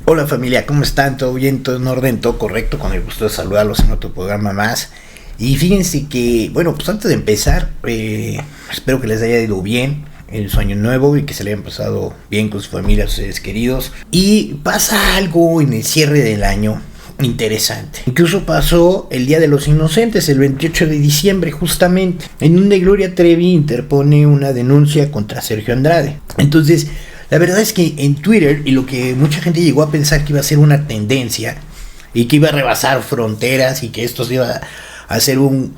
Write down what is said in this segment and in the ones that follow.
Hola familia, ¿cómo están? ¿Todo bien? ¿Todo en orden? ¿Todo correcto? Con el gusto de saludarlos en otro programa más. Y fíjense que, pues antes de empezar, espero que les haya ido bien en su año nuevo y que se le hayan pasado bien con sus familias, sus seres queridos. Y pasa algo en el cierre del año interesante. Incluso pasó el Día de los Inocentes, el 28 de diciembre justamente, en donde Gloria Trevi interpone una denuncia contra Sergio Andrade. Entonces, la verdad es que en Twitter, y lo que mucha gente llegó a pensar que iba a ser una tendencia y que iba a rebasar fronteras y que esto se iba a ser un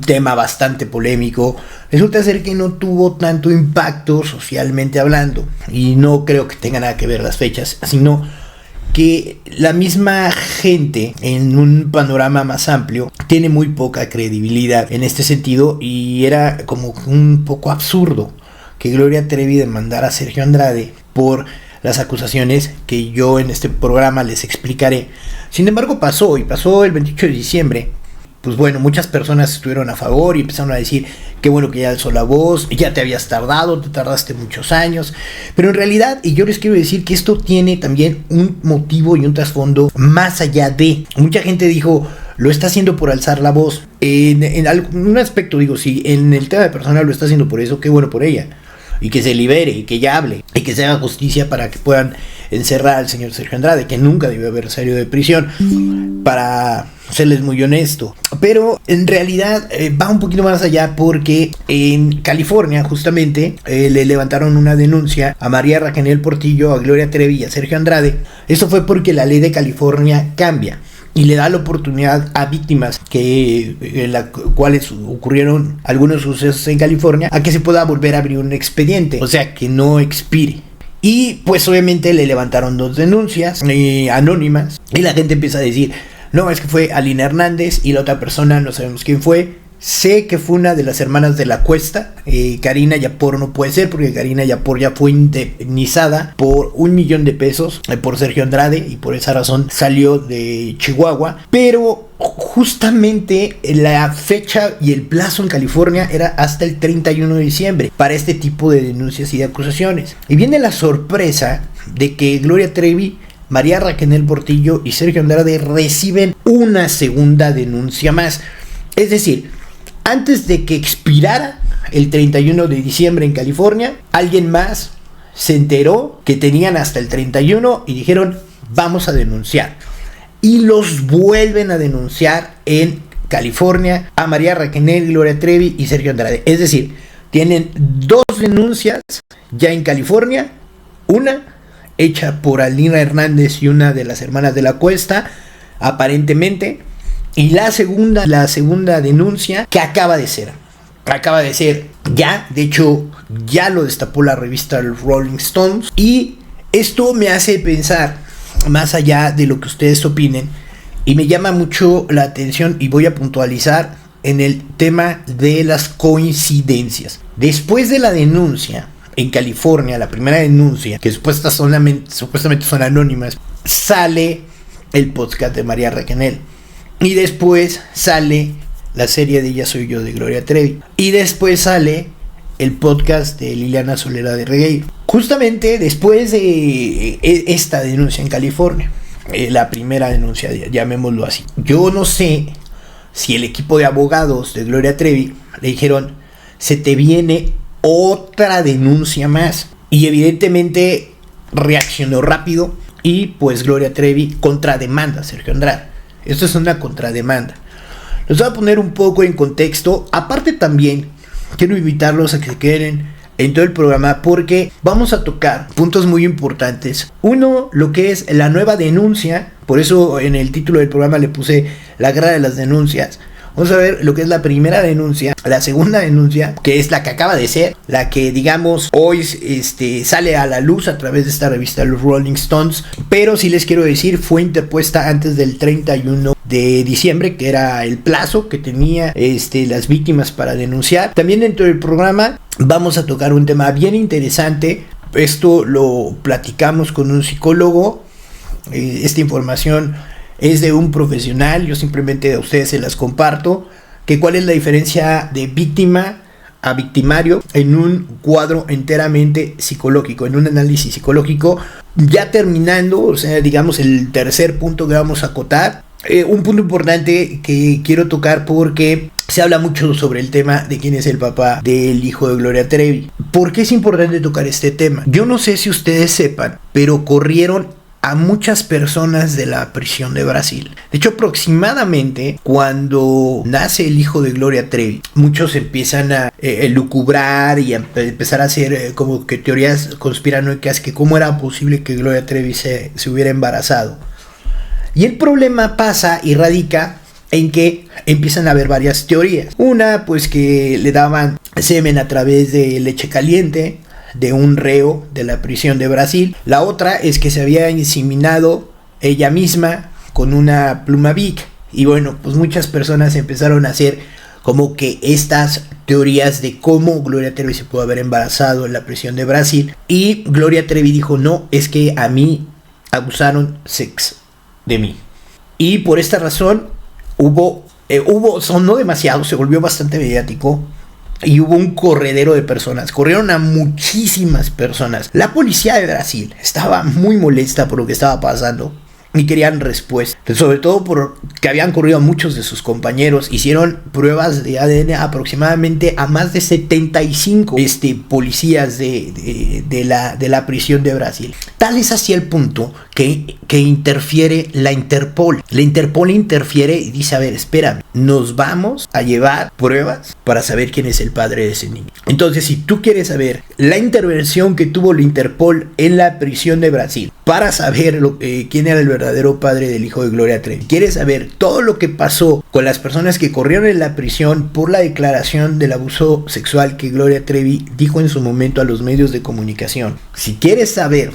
tema bastante polémico, resulta ser que no tuvo tanto impacto socialmente hablando, y no creo que tenga nada que ver las fechas, sino que la misma gente en un panorama más amplio tiene muy poca credibilidad en este sentido, y era como un poco absurdo que Gloria Trevi demandara a Sergio Andrade por las acusaciones que yo en este programa les explicaré. Sin embargo, pasó el 28 de diciembre. Pues bueno, muchas personas estuvieron a favor y empezaron a decir qué bueno que ya alzó la voz, ya te habías tardado, te tardaste muchos años. Pero en realidad, y yo les quiero decir que esto tiene también un motivo y un trasfondo más allá de. Mucha gente dijo, lo está haciendo por alzar la voz. En algún aspecto digo, si en el tema de personal lo está haciendo por eso, qué bueno por ella. Y que se libere, y que ya hable, y que se haga justicia para que puedan encerrar al señor Sergio Andrade, que nunca debió haber salido de prisión, para serles muy honesto. Pero en realidad va un poquito más allá, porque en California justamente le levantaron una denuncia a María Raquel Portillo, a Gloria Trevi y a Sergio Andrade. Esto fue porque la ley de California cambia y le da la oportunidad a víctimas en las cuales ocurrieron algunos sucesos en California a que se pueda volver a abrir un expediente, o sea, que no expire. Y pues obviamente le levantaron 2 denuncias anónimas, y la gente empieza a decir, no, es que fue Alina Hernández y la otra persona no sabemos quién fue. Sé que fue una de las hermanas de la Cuesta, Karina Yapor no puede ser, porque Karina Yapor ya fue indemnizada por $1,000,000 por Sergio Andrade, y por esa razón salió de Chihuahua. Pero justamente la fecha y el plazo en California era hasta el 31 de diciembre para este tipo de denuncias y de acusaciones. Y viene la sorpresa de que Gloria Trevi, María Raquel Portillo y Sergio Andrade reciben una segunda denuncia más. Es decir, antes de que expirara el 31 de diciembre en California, alguien más se enteró que tenían hasta el 31 y dijeron, vamos a denunciar. Y los vuelven a denunciar en California a María Raquel, Gloria Trevi y Sergio Andrade. Es decir, tienen 2 denuncias ya en California, una hecha por Alina Hernández y una de las hermanas de la Cuesta, aparentemente. Y la segunda denuncia que acaba de ser ya, de hecho, ya lo destapó la revista Rolling Stones. Y esto me hace pensar, más allá de lo que ustedes opinen, y me llama mucho la atención, y voy a puntualizar en el tema de las coincidencias. Después de la denuncia en California, la primera denuncia, que supuestamente son anónimas, sale el podcast de María Raquel. Y después sale la serie de Ella Soy Yo de Gloria Trevi. Y después sale el podcast de Liliana Solera de Regueiro. Justamente después de esta denuncia en California, la primera denuncia, llamémoslo así. Yo no sé si el equipo de abogados de Gloria Trevi le dijeron, se te viene otra denuncia más. Y evidentemente reaccionó rápido, y pues Gloria Trevi contrademanda a Sergio Andrade. Esto es una contrademanda. Los voy a poner un poco en contexto. Aparte, también quiero invitarlos a que se queden en todo el programa, porque vamos a tocar puntos muy importantes. Uno, lo que es la nueva denuncia. Por eso en el título del programa le puse la guerra de las denuncias. Vamos a ver lo que es la primera denuncia, la segunda denuncia, que es la que acaba de ser, la que digamos hoy sale a la luz a través de esta revista, los Rolling Stones. Pero sí les quiero decir, fue interpuesta antes del 31 de diciembre, que era el plazo que tenía las víctimas para denunciar. También dentro del programa vamos a tocar un tema bien interesante. Esto lo platicamos con un psicólogo. Esta información es de un profesional, yo simplemente a ustedes se las comparto, que cuál es la diferencia de víctima a victimario en un cuadro enteramente psicológico, en un análisis psicológico. Ya terminando, o sea, digamos el tercer punto que vamos a acotar, un punto importante que quiero tocar porque se habla mucho sobre el tema de quién es el papá del hijo de Gloria Trevi. ¿Por qué es importante tocar este tema? Yo no sé si ustedes sepan, pero corrieron a muchas personas de la prisión de Brasil. De hecho, aproximadamente cuando nace el hijo de Gloria Trevi, muchos empiezan a lucubrar y a empezar a hacer como que teorías conspiranoicas que cómo era posible que Gloria Trevi se hubiera embarazado. Y el problema pasa y radica en que empiezan a haber varias teorías. Una, pues que le daban semen a través de leche caliente de un reo de la prisión de Brasil. La otra es que se había inseminado ella misma con una pluma Bic. Y bueno, pues muchas personas empezaron a hacer como que estas teorías de cómo Gloria Trevi se pudo haber embarazado en la prisión de Brasil. Y Gloria Trevi dijo, no, es que a mí abusaron de mí. Y por esta razón sonó demasiado, se volvió bastante mediático. Y hubo un corredero de personas, corrieron a muchísimas personas. La policía de Brasil estaba muy molesta por lo que estaba pasando y querían respuesta, sobre todo porque habían corrido a muchos de sus compañeros. Hicieron pruebas de ADN aproximadamente a más de 75 policías de la prisión de Brasil. Tal es así el punto que interfiere la Interpol. La Interpol interfiere y dice, a ver, espérame, nos vamos a llevar pruebas para saber quién es el padre de ese niño. Entonces, si tú quieres saber la intervención que tuvo la Interpol en la prisión de Brasil para saber quién era el verdadero padre del hijo de Gloria Trevi, quieres saber todo lo que pasó con las personas que corrieron en la prisión por la declaración del abuso sexual que Gloria Trevi dijo en su momento a los medios de comunicación, si quieres saber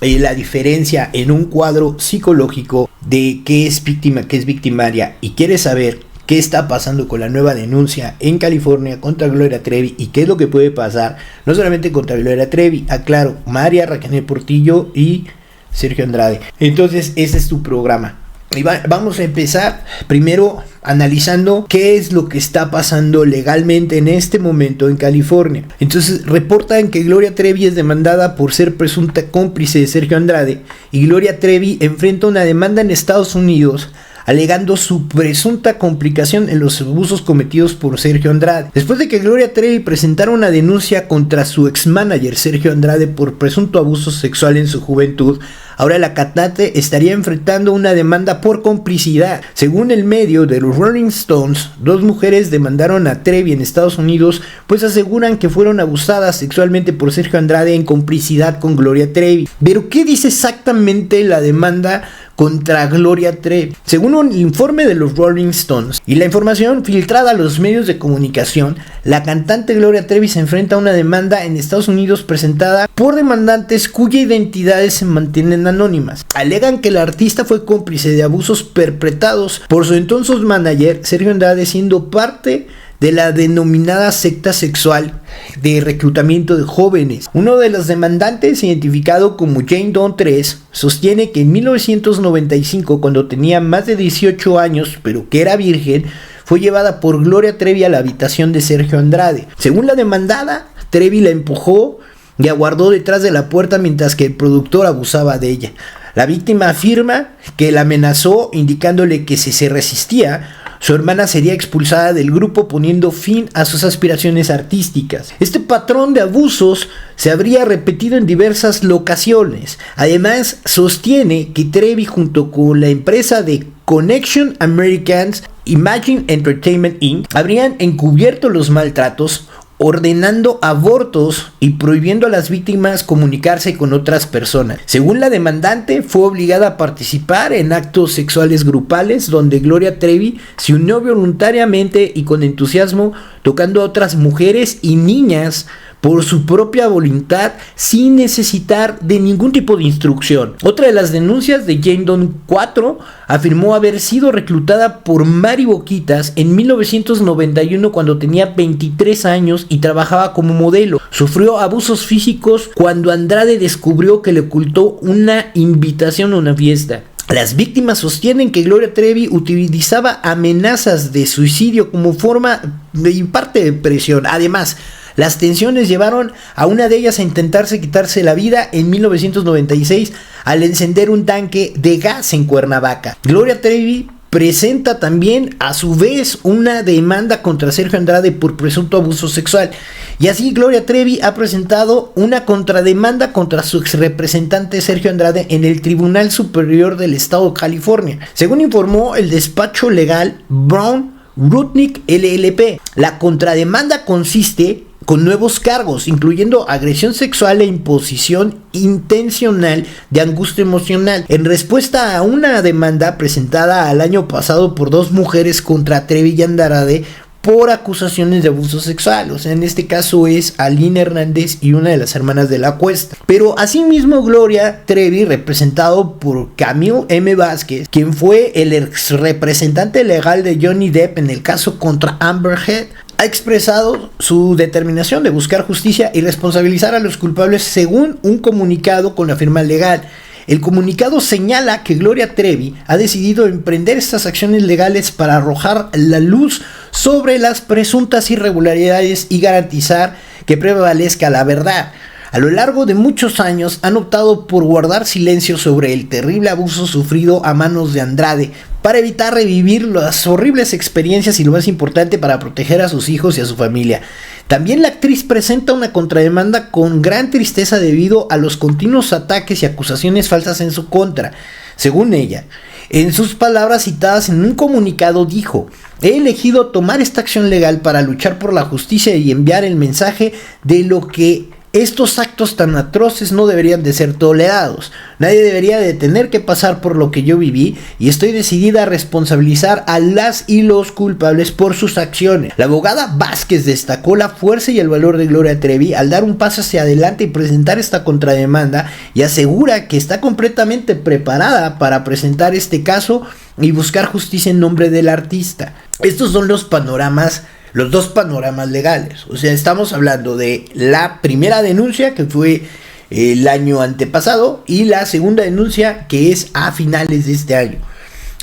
la diferencia en un cuadro psicológico de qué es víctima, qué es victimaria, y quieres saber qué está pasando con la nueva denuncia en California contra Gloria Trevi y qué es lo que puede pasar, no solamente contra Gloria Trevi, aclaro, María Raquel Portillo y Sergio Andrade. Entonces, ese es tu programa. Y vamos a empezar primero analizando qué es lo que está pasando legalmente en este momento en California. Entonces reportan que Gloria Trevi es demandada por ser presunta cómplice de Sergio Andrade y Gloria Trevi enfrenta una demanda en Estados Unidos alegando su presunta complicación en los abusos cometidos por Sergio Andrade. Después de que Gloria Trevi presentara una denuncia contra su ex-manager Sergio Andrade por presunto abuso sexual en su juventud, ahora la cantante estaría enfrentando una demanda por complicidad. Según el medio de los Rolling Stones, dos mujeres demandaron a Trevi en Estados Unidos, pues aseguran que fueron abusadas sexualmente por Sergio Andrade en complicidad con Gloria Trevi. Pero ¿qué dice exactamente la demanda contra Gloria Trevi? Según un informe de los Rolling Stones y la información filtrada a los medios de comunicación, la cantante Gloria Trevi se enfrenta a una demanda en Estados Unidos presentada por demandantes cuya identidades se mantienen anónimas. Alegan que el artista fue cómplice de abusos perpetrados por su entonces manager Sergio Andrade, siendo parte de la denominada secta sexual de reclutamiento de jóvenes. Uno de los demandantes, identificado como Jane Doe 3, sostiene que en 1995, cuando tenía más de 18 años, pero que era virgen, fue llevada por Gloria Trevi a la habitación de Sergio Andrade. Según la demandada, Trevi la empujó y aguardó detrás de la puerta mientras que el productor abusaba de ella. La víctima afirma que la amenazó, indicándole que si se resistía, su hermana sería expulsada del grupo, poniendo fin a sus aspiraciones artísticas. Este patrón de abusos se habría repetido en diversas locaciones. Además, sostiene que Trevi, junto con la empresa de Connection Americans Imagine Entertainment Inc., habrían encubierto los maltratos, ordenando abortos y prohibiendo a las víctimas comunicarse con otras personas. Según la demandante, fue obligada a participar en actos sexuales grupales donde Gloria Trevi se unió voluntariamente y con entusiasmo, tocando a otras mujeres y niñas por su propia voluntad, sin necesitar de ningún tipo de instrucción. Otra de las denuncias de Jane Doe 4 afirmó haber sido reclutada por Mari Boquitas en 1991 cuando tenía 23 años y trabajaba como modelo. Sufrió abusos físicos cuando Andrade descubrió que le ocultó una invitación a una fiesta. Las víctimas sostienen que Gloria Trevi utilizaba amenazas de suicidio como forma de parte de presión. Además, las tensiones llevaron a una de ellas a intentarse quitarse la vida en 1996 al encender un tanque de gas en Cuernavaca. Gloria Trevi presenta también a su vez una demanda contra Sergio Andrade por presunto abuso sexual. Y así Gloria Trevi ha presentado una contrademanda contra su exrepresentante Sergio Andrade en el Tribunal Superior del Estado de California. Según informó el despacho legal Brown Rudnick LLP, la contrademanda consiste con nuevos cargos, incluyendo agresión sexual e imposición intencional de angustia emocional, en respuesta a una demanda presentada el año pasado por dos mujeres contra Trevi y Andrade por acusaciones de abuso sexual. O sea, en este caso es Aline Hernández y una de las hermanas de la Cuesta. Pero asimismo Gloria Trevi, representado por Camille M. Vázquez, quien fue el ex representante legal de Johnny Depp en el caso contra Amber Heard, ha expresado su determinación de buscar justicia y responsabilizar a los culpables según un comunicado con la firma legal. El comunicado señala que Gloria Trevi ha decidido emprender estas acciones legales para arrojar la luz sobre las presuntas irregularidades y garantizar que prevalezca la verdad. A lo largo de muchos años han optado por guardar silencio sobre el terrible abuso sufrido a manos de Andrade para evitar revivir las horribles experiencias y, lo más importante, para proteger a sus hijos y a su familia. También la actriz presenta una contrademanda con gran tristeza debido a los continuos ataques y acusaciones falsas en su contra. Según ella, en sus palabras citadas en un comunicado dijo: "He elegido tomar esta acción legal para luchar por la justicia y enviar el mensaje de lo que estos actos tan atroces no deberían de ser tolerados. Nadie debería de tener que pasar por lo que yo viví y estoy decidida a responsabilizar a las y los culpables por sus acciones". La abogada Vázquez destacó la fuerza y el valor de Gloria Trevi al dar un paso hacia adelante y presentar esta contrademanda, y asegura que está completamente preparada para presentar este caso y buscar justicia en nombre del artista. Estos son los dos panoramas legales. O sea, estamos hablando de la primera denuncia, que fue el año antepasado, y la segunda denuncia, que es a finales de este año.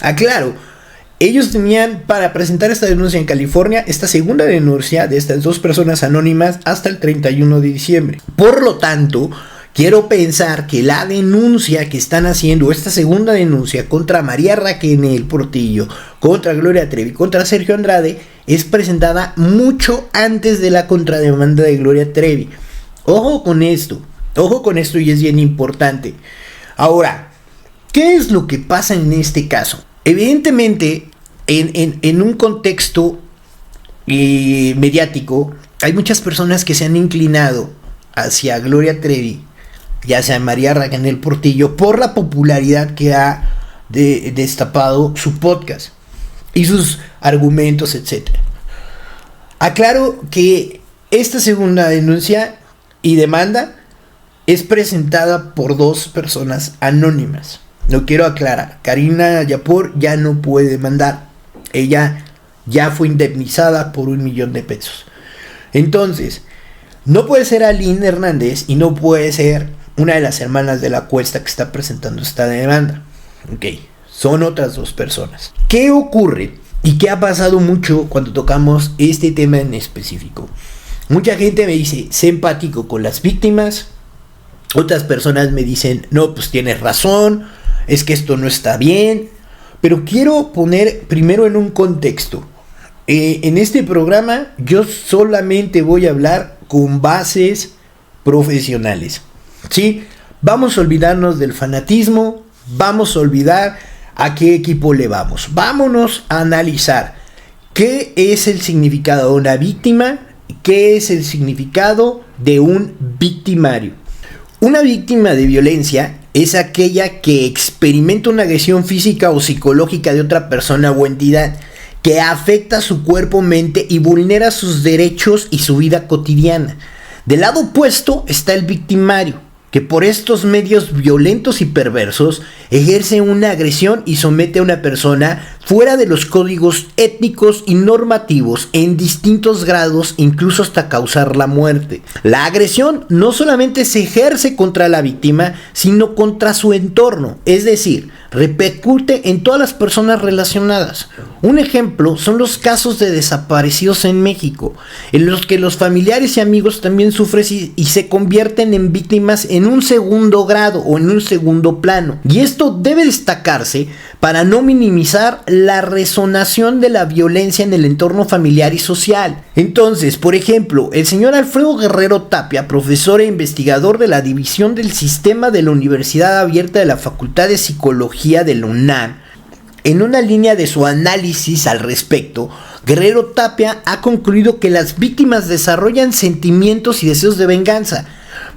Aclaro, ellos tenían para presentar esta denuncia en California, esta segunda denuncia de estas dos personas anónimas, hasta el 31 de diciembre. Por lo tanto, quiero pensar que la denuncia que están haciendo, esta segunda denuncia contra María Raquel Portillo, contra Gloria Trevi, contra Sergio Andrade, es presentada mucho antes de la contrademanda de Gloria Trevi. Ojo con esto, y es bien importante. Ahora, ¿qué es lo que pasa en este caso? Evidentemente, en un contexto mediático, hay muchas personas que se han inclinado hacia Gloria Trevi, ya sea María Raquel Portillo, por la popularidad que ha destapado su podcast y sus argumentos, etc. Aclaro que esta segunda denuncia y demanda es presentada por dos personas anónimas. Lo quiero aclarar. Karina Yapor ya no puede demandar. Ella ya fue indemnizada por $1 millón. Entonces, no puede ser Aline Hernández y no puede ser una de las hermanas de la Cuesta que está presentando esta demanda. Ok, son otras dos personas. ¿Qué ocurre y qué ha pasado mucho cuando tocamos este tema en específico? Mucha gente me dice, sé empático con las víctimas. Otras personas me dicen, no, pues tienes razón, es que esto no está bien. Pero quiero poner primero en un contexto. En este programa yo solamente voy a hablar con bases profesionales. ¿Sí? Vamos a olvidarnos del fanatismo, vamos a olvidar a qué equipo le vamos. Vámonos a analizar qué es el significado de una víctima, qué es el significado de un victimario. Una víctima de violencia es aquella que experimenta una agresión física o psicológica de otra persona o entidad que afecta su cuerpo, mente y vulnera sus derechos y su vida cotidiana. Del lado opuesto está el victimario, que por estos medios violentos y perversos ejerce una agresión y somete a una persona fuera de los códigos étnicos y normativos en distintos grados, incluso hasta causar la muerte. La agresión no solamente se ejerce contra la víctima, sino contra su entorno, es decir, repercute en todas las personas relacionadas. Un ejemplo son los casos de desaparecidos en México, en los que los familiares y amigos también sufren y se convierten en víctimas en un segundo grado o en un segundo plano. Y esto debe destacarse para no minimizar la resonación de la violencia en el entorno familiar y social. Entonces, por ejemplo, el señor Alfredo Guerrero Tapia, profesor e investigador de la División del Sistema de la Universidad Abierta de la Facultad de Psicología de la UNAM, en una línea de su análisis al respecto, Guerrero Tapia ha concluido que las víctimas desarrollan sentimientos y deseos de venganza,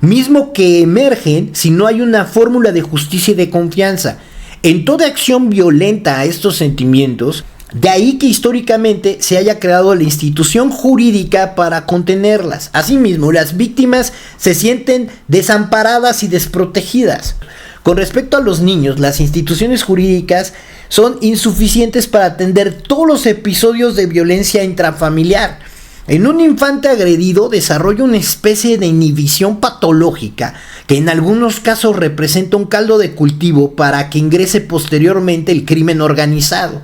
mismo que emergen si no hay una fórmula de justicia y de confianza. En toda acción violenta a estos sentimientos, de ahí que históricamente se haya creado la institución jurídica para contenerlas. Asimismo, las víctimas se sienten desamparadas y desprotegidas. Con respecto a los niños, las instituciones jurídicas son insuficientes para atender todos los episodios de violencia intrafamiliar. En un infante agredido desarrolla una especie de inhibición patológica que en algunos casos representa un caldo de cultivo para que ingrese posteriormente el crimen organizado.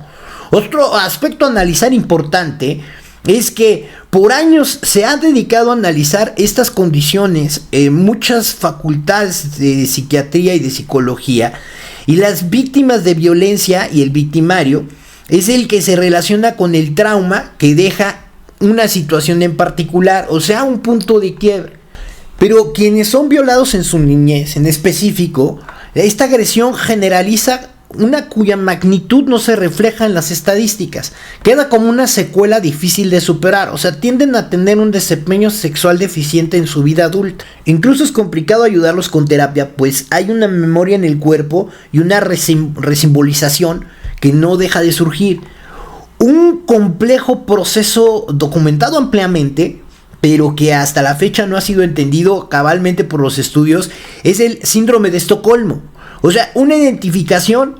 Otro aspecto a analizar importante es que por años se ha dedicado a analizar estas condiciones en muchas facultades de psiquiatría y de psicología, y las víctimas de violencia y el victimario es el que se relaciona con el trauma que deja una situación en particular, o sea, un punto de quiebre. Pero quienes son violados en su niñez, en específico, esta agresión generaliza una cuya magnitud no se refleja en las estadísticas, queda como una secuela difícil de superar, o sea, tienden a tener un desempeño sexual deficiente en su vida adulta. Incluso es complicado ayudarlos con terapia, pues hay una memoria en el cuerpo y una resimbolización que no deja de surgir. Un complejo proceso documentado ampliamente, pero que hasta la fecha no ha sido entendido cabalmente por los estudios, es el síndrome de Estocolmo. O sea, una identificación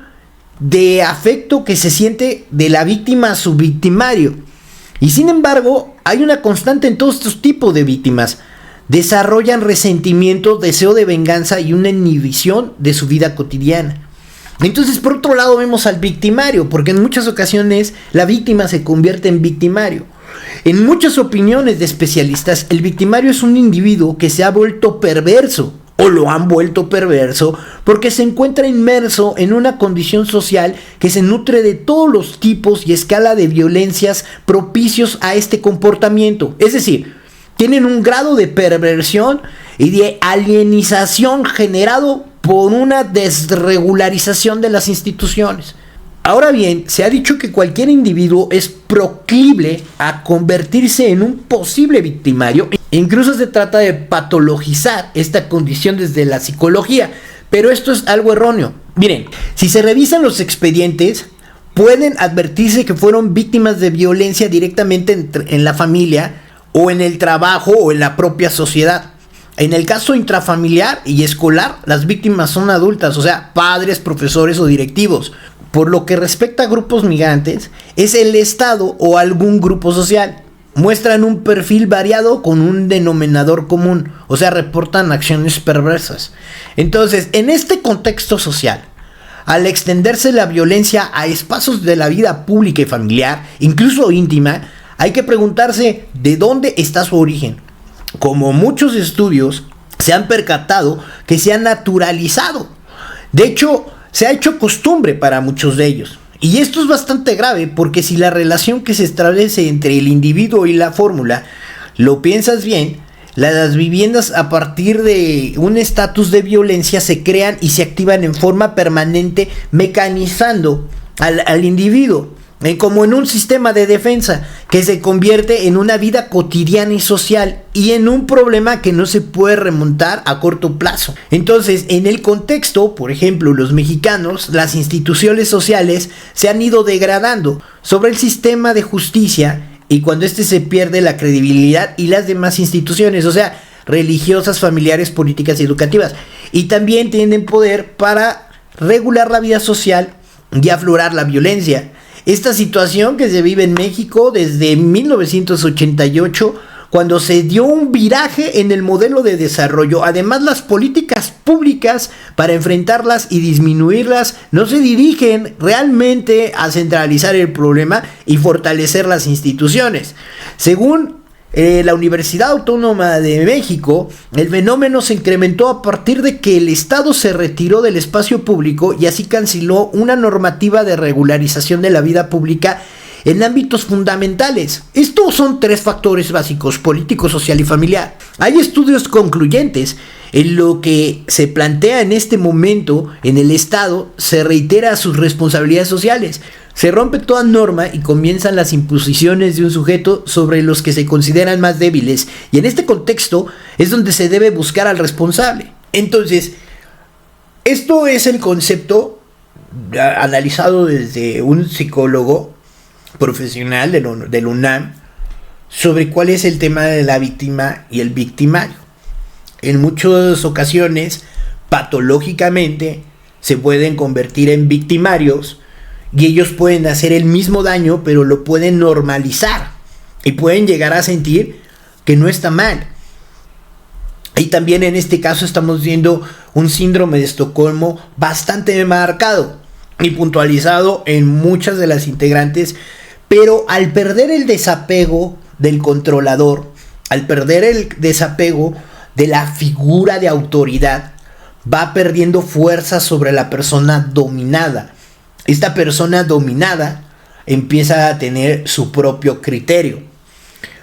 de afecto que se siente de la víctima a su victimario. Y sin embargo, hay una constante en todos estos tipos de víctimas. Desarrollan resentimiento, deseo de venganza y una inhibición de su vida cotidiana. Entonces, por otro lado, vemos al victimario, porque en muchas ocasiones la víctima se convierte en victimario. En muchas opiniones de especialistas, el victimario es un individuo que se ha vuelto perverso, o lo han vuelto perverso, porque se encuentra inmerso en una condición social que se nutre de todos los tipos y escala de violencias propicios a este comportamiento. Es decir, tienen un grado de perversión y de alienización generado por una desregularización de las instituciones. Ahora bien, se ha dicho que cualquier individuo es proclive a convertirse en un posible victimario. Incluso se trata de patologizar esta condición desde la psicología, pero esto es algo erróneo. Miren, si se revisan los expedientes, pueden advertirse que fueron víctimas de violencia directamente en la familia, o en el trabajo, o en la propia sociedad. En el caso intrafamiliar y escolar, las víctimas son adultas, o sea, padres, profesores o directivos. Por lo que respecta a grupos migrantes, es el Estado o algún grupo social. Muestran un perfil variado con un denominador común, o sea, reportan acciones perversas. Entonces, en este contexto social, al extenderse la violencia a espacios de la vida pública y familiar, incluso íntima, hay que preguntarse de dónde está su origen. Como muchos estudios se han percatado que se ha naturalizado. De hecho, se ha hecho costumbre para muchos de ellos. Y esto es bastante grave, porque si la relación que se establece entre el individuo y la fórmula, lo piensas bien, las viviendas a partir de un estatus de violencia se crean y se activan en forma permanente, mecanizando al individuo, como en un sistema de defensa que se convierte en una vida cotidiana y social y en un problema que no se puede remontar a corto plazo. Entonces, en el contexto, por ejemplo, los mexicanos, las instituciones sociales se han ido degradando sobre el sistema de justicia, y cuando este se pierde, la credibilidad y las demás instituciones, o sea, religiosas, familiares, políticas y educativas, y también tienen poder para regular la vida social y aflorar la violencia. Esta situación que se vive en México desde 1988 cuando se dio un viraje en el modelo de desarrollo. Además, las políticas públicas para enfrentarlas y disminuirlas no se dirigen realmente a centralizar el problema y fortalecer las instituciones. Según la Universidad Autónoma de México, el fenómeno se incrementó a partir de que el Estado se retiró del espacio público y así canceló una normativa de regularización de la vida pública en ámbitos fundamentales. Estos son 3 factores básicos: político, social y familiar. Hay estudios concluyentes en lo que se plantea en este momento en el Estado, se reitera sus responsabilidades sociales. Se rompe toda norma y comienzan las imposiciones de un sujeto sobre los que se consideran más débiles, y en este contexto es donde se debe buscar al responsable. Entonces, esto es el concepto analizado desde un psicólogo profesional del UNAM sobre cuál es el tema de la víctima y el victimario. En muchas ocasiones, patológicamente, se pueden convertir en victimarios y ellos pueden hacer el mismo daño, pero lo pueden normalizar y pueden llegar a sentir que no está mal. Y también en este caso estamos viendo un síndrome de Estocolmo bastante marcado y puntualizado en muchas de las integrantes, pero al perder el desapego del controlador, al perder el desapego de la figura de autoridad, va perdiendo fuerza sobre la persona dominada. Esta persona dominada empieza a tener su propio criterio.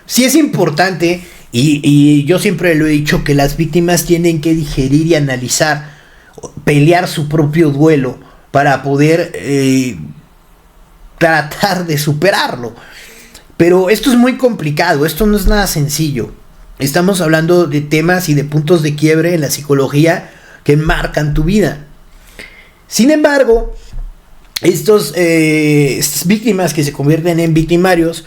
Sí es importante, y yo siempre lo he dicho, que las víctimas tienen que digerir y analizar, pelear su propio duelo para poder tratar de superarlo. Pero esto es muy complicado, esto no es nada sencillo. Estamos hablando de temas y de puntos de quiebre en la psicología que marcan tu vida. Sin embargo, estas víctimas que se convierten en victimarios,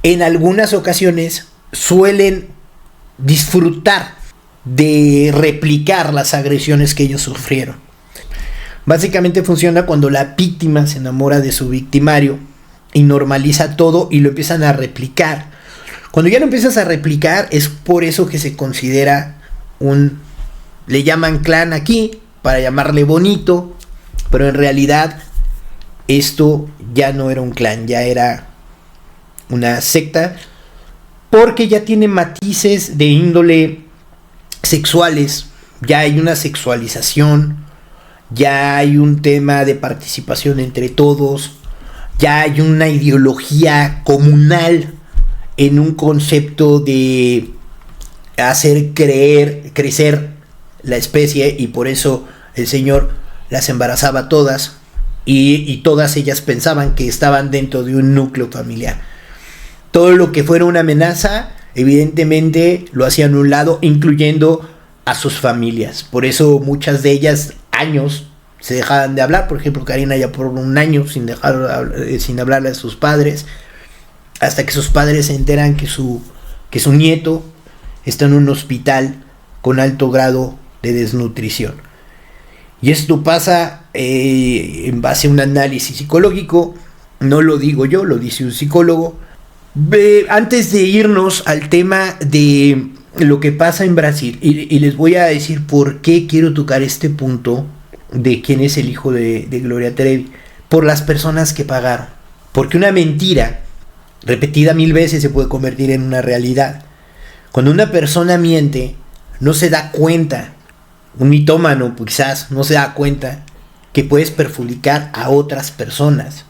en algunas ocasiones suelen disfrutar de replicar las agresiones que ellos sufrieron. Básicamente funciona cuando la víctima se enamora de su victimario y normaliza todo y lo empiezan a replicar. Cuando ya lo empiezas a replicar, es por eso que se considera le llaman clan aquí, para llamarle bonito, pero en realidad esto ya no era un clan, ya era una secta, porque ya tiene matices de índole sexuales, ya hay una sexualización, ya hay un tema de participación entre todos, ya hay una ideología comunal en un concepto de hacer crecer la especie, y por eso el Señor las embarazaba todas. Y todas ellas pensaban que estaban dentro de un núcleo familiar. Todo lo que fuera una amenaza, evidentemente lo hacían a un lado, incluyendo a sus familias. Por eso muchas de ellas años se dejaban de hablar. Por ejemplo, Karina ya por un año sin hablarle a sus padres, hasta que sus padres se enteran que su nieto está en un hospital con alto grado de desnutrición. Y esto pasa en base a un análisis psicológico. No lo digo yo, lo dice un psicólogo. Antes de irnos al tema de lo que pasa en Brasil, y les voy a decir por qué quiero tocar este punto de quién es el hijo de Gloria Trevi. Por las personas que pagaron. Porque una mentira repetida 1000 veces se puede convertir en una realidad. Cuando una persona miente, no se da cuenta. Un mitómano quizás no se da cuenta que puedes perjudicar a otras personas.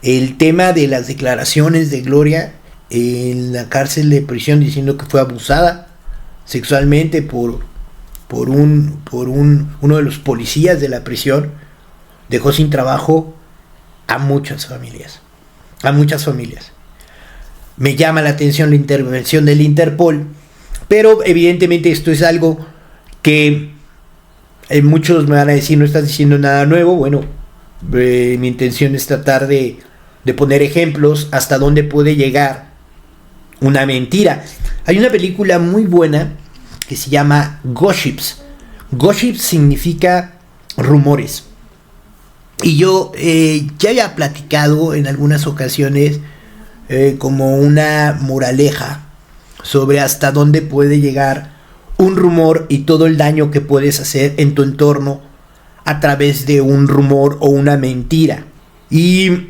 El tema de las declaraciones de Gloria en la cárcel de prisión diciendo que fue abusada sexualmente por uno de los policías de la prisión, dejó sin trabajo a muchas familias. Me llama la atención la intervención del Interpol, pero evidentemente esto es algo que muchos me van a decir, no estás diciendo nada nuevo. Bueno, mi intención es tratar de poner ejemplos hasta dónde puede llegar una mentira. Hay una película muy buena que se llama Gossips. Gossips significa rumores. Y yo ya había platicado en algunas ocasiones como una moraleja sobre hasta dónde puede llegar un rumor y todo el daño que puedes hacer en tu entorno a través de un rumor o una mentira. Y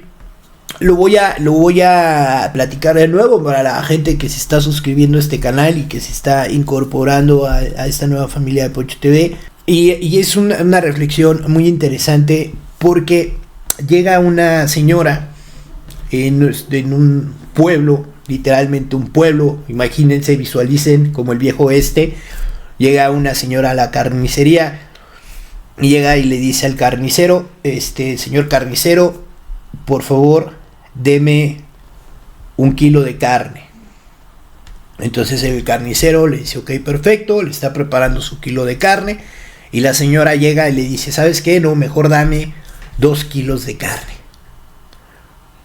lo voy a platicar de nuevo para la gente que se está suscribiendo a este canal y que se está incorporando a esta nueva familia de Pocho TV. Y es una reflexión muy interesante, porque llega una señora en un pueblo, literalmente un pueblo, imagínense, visualicen como el viejo oeste. Llega una señora a la carnicería y llega y le dice al carnicero: señor carnicero, por favor, deme 1 kilo de carne. Entonces el carnicero le dice: ok, perfecto, le está preparando su kilo de carne. Y la señora llega y le dice: ¿sabes qué? No, mejor dame 2 kilos de carne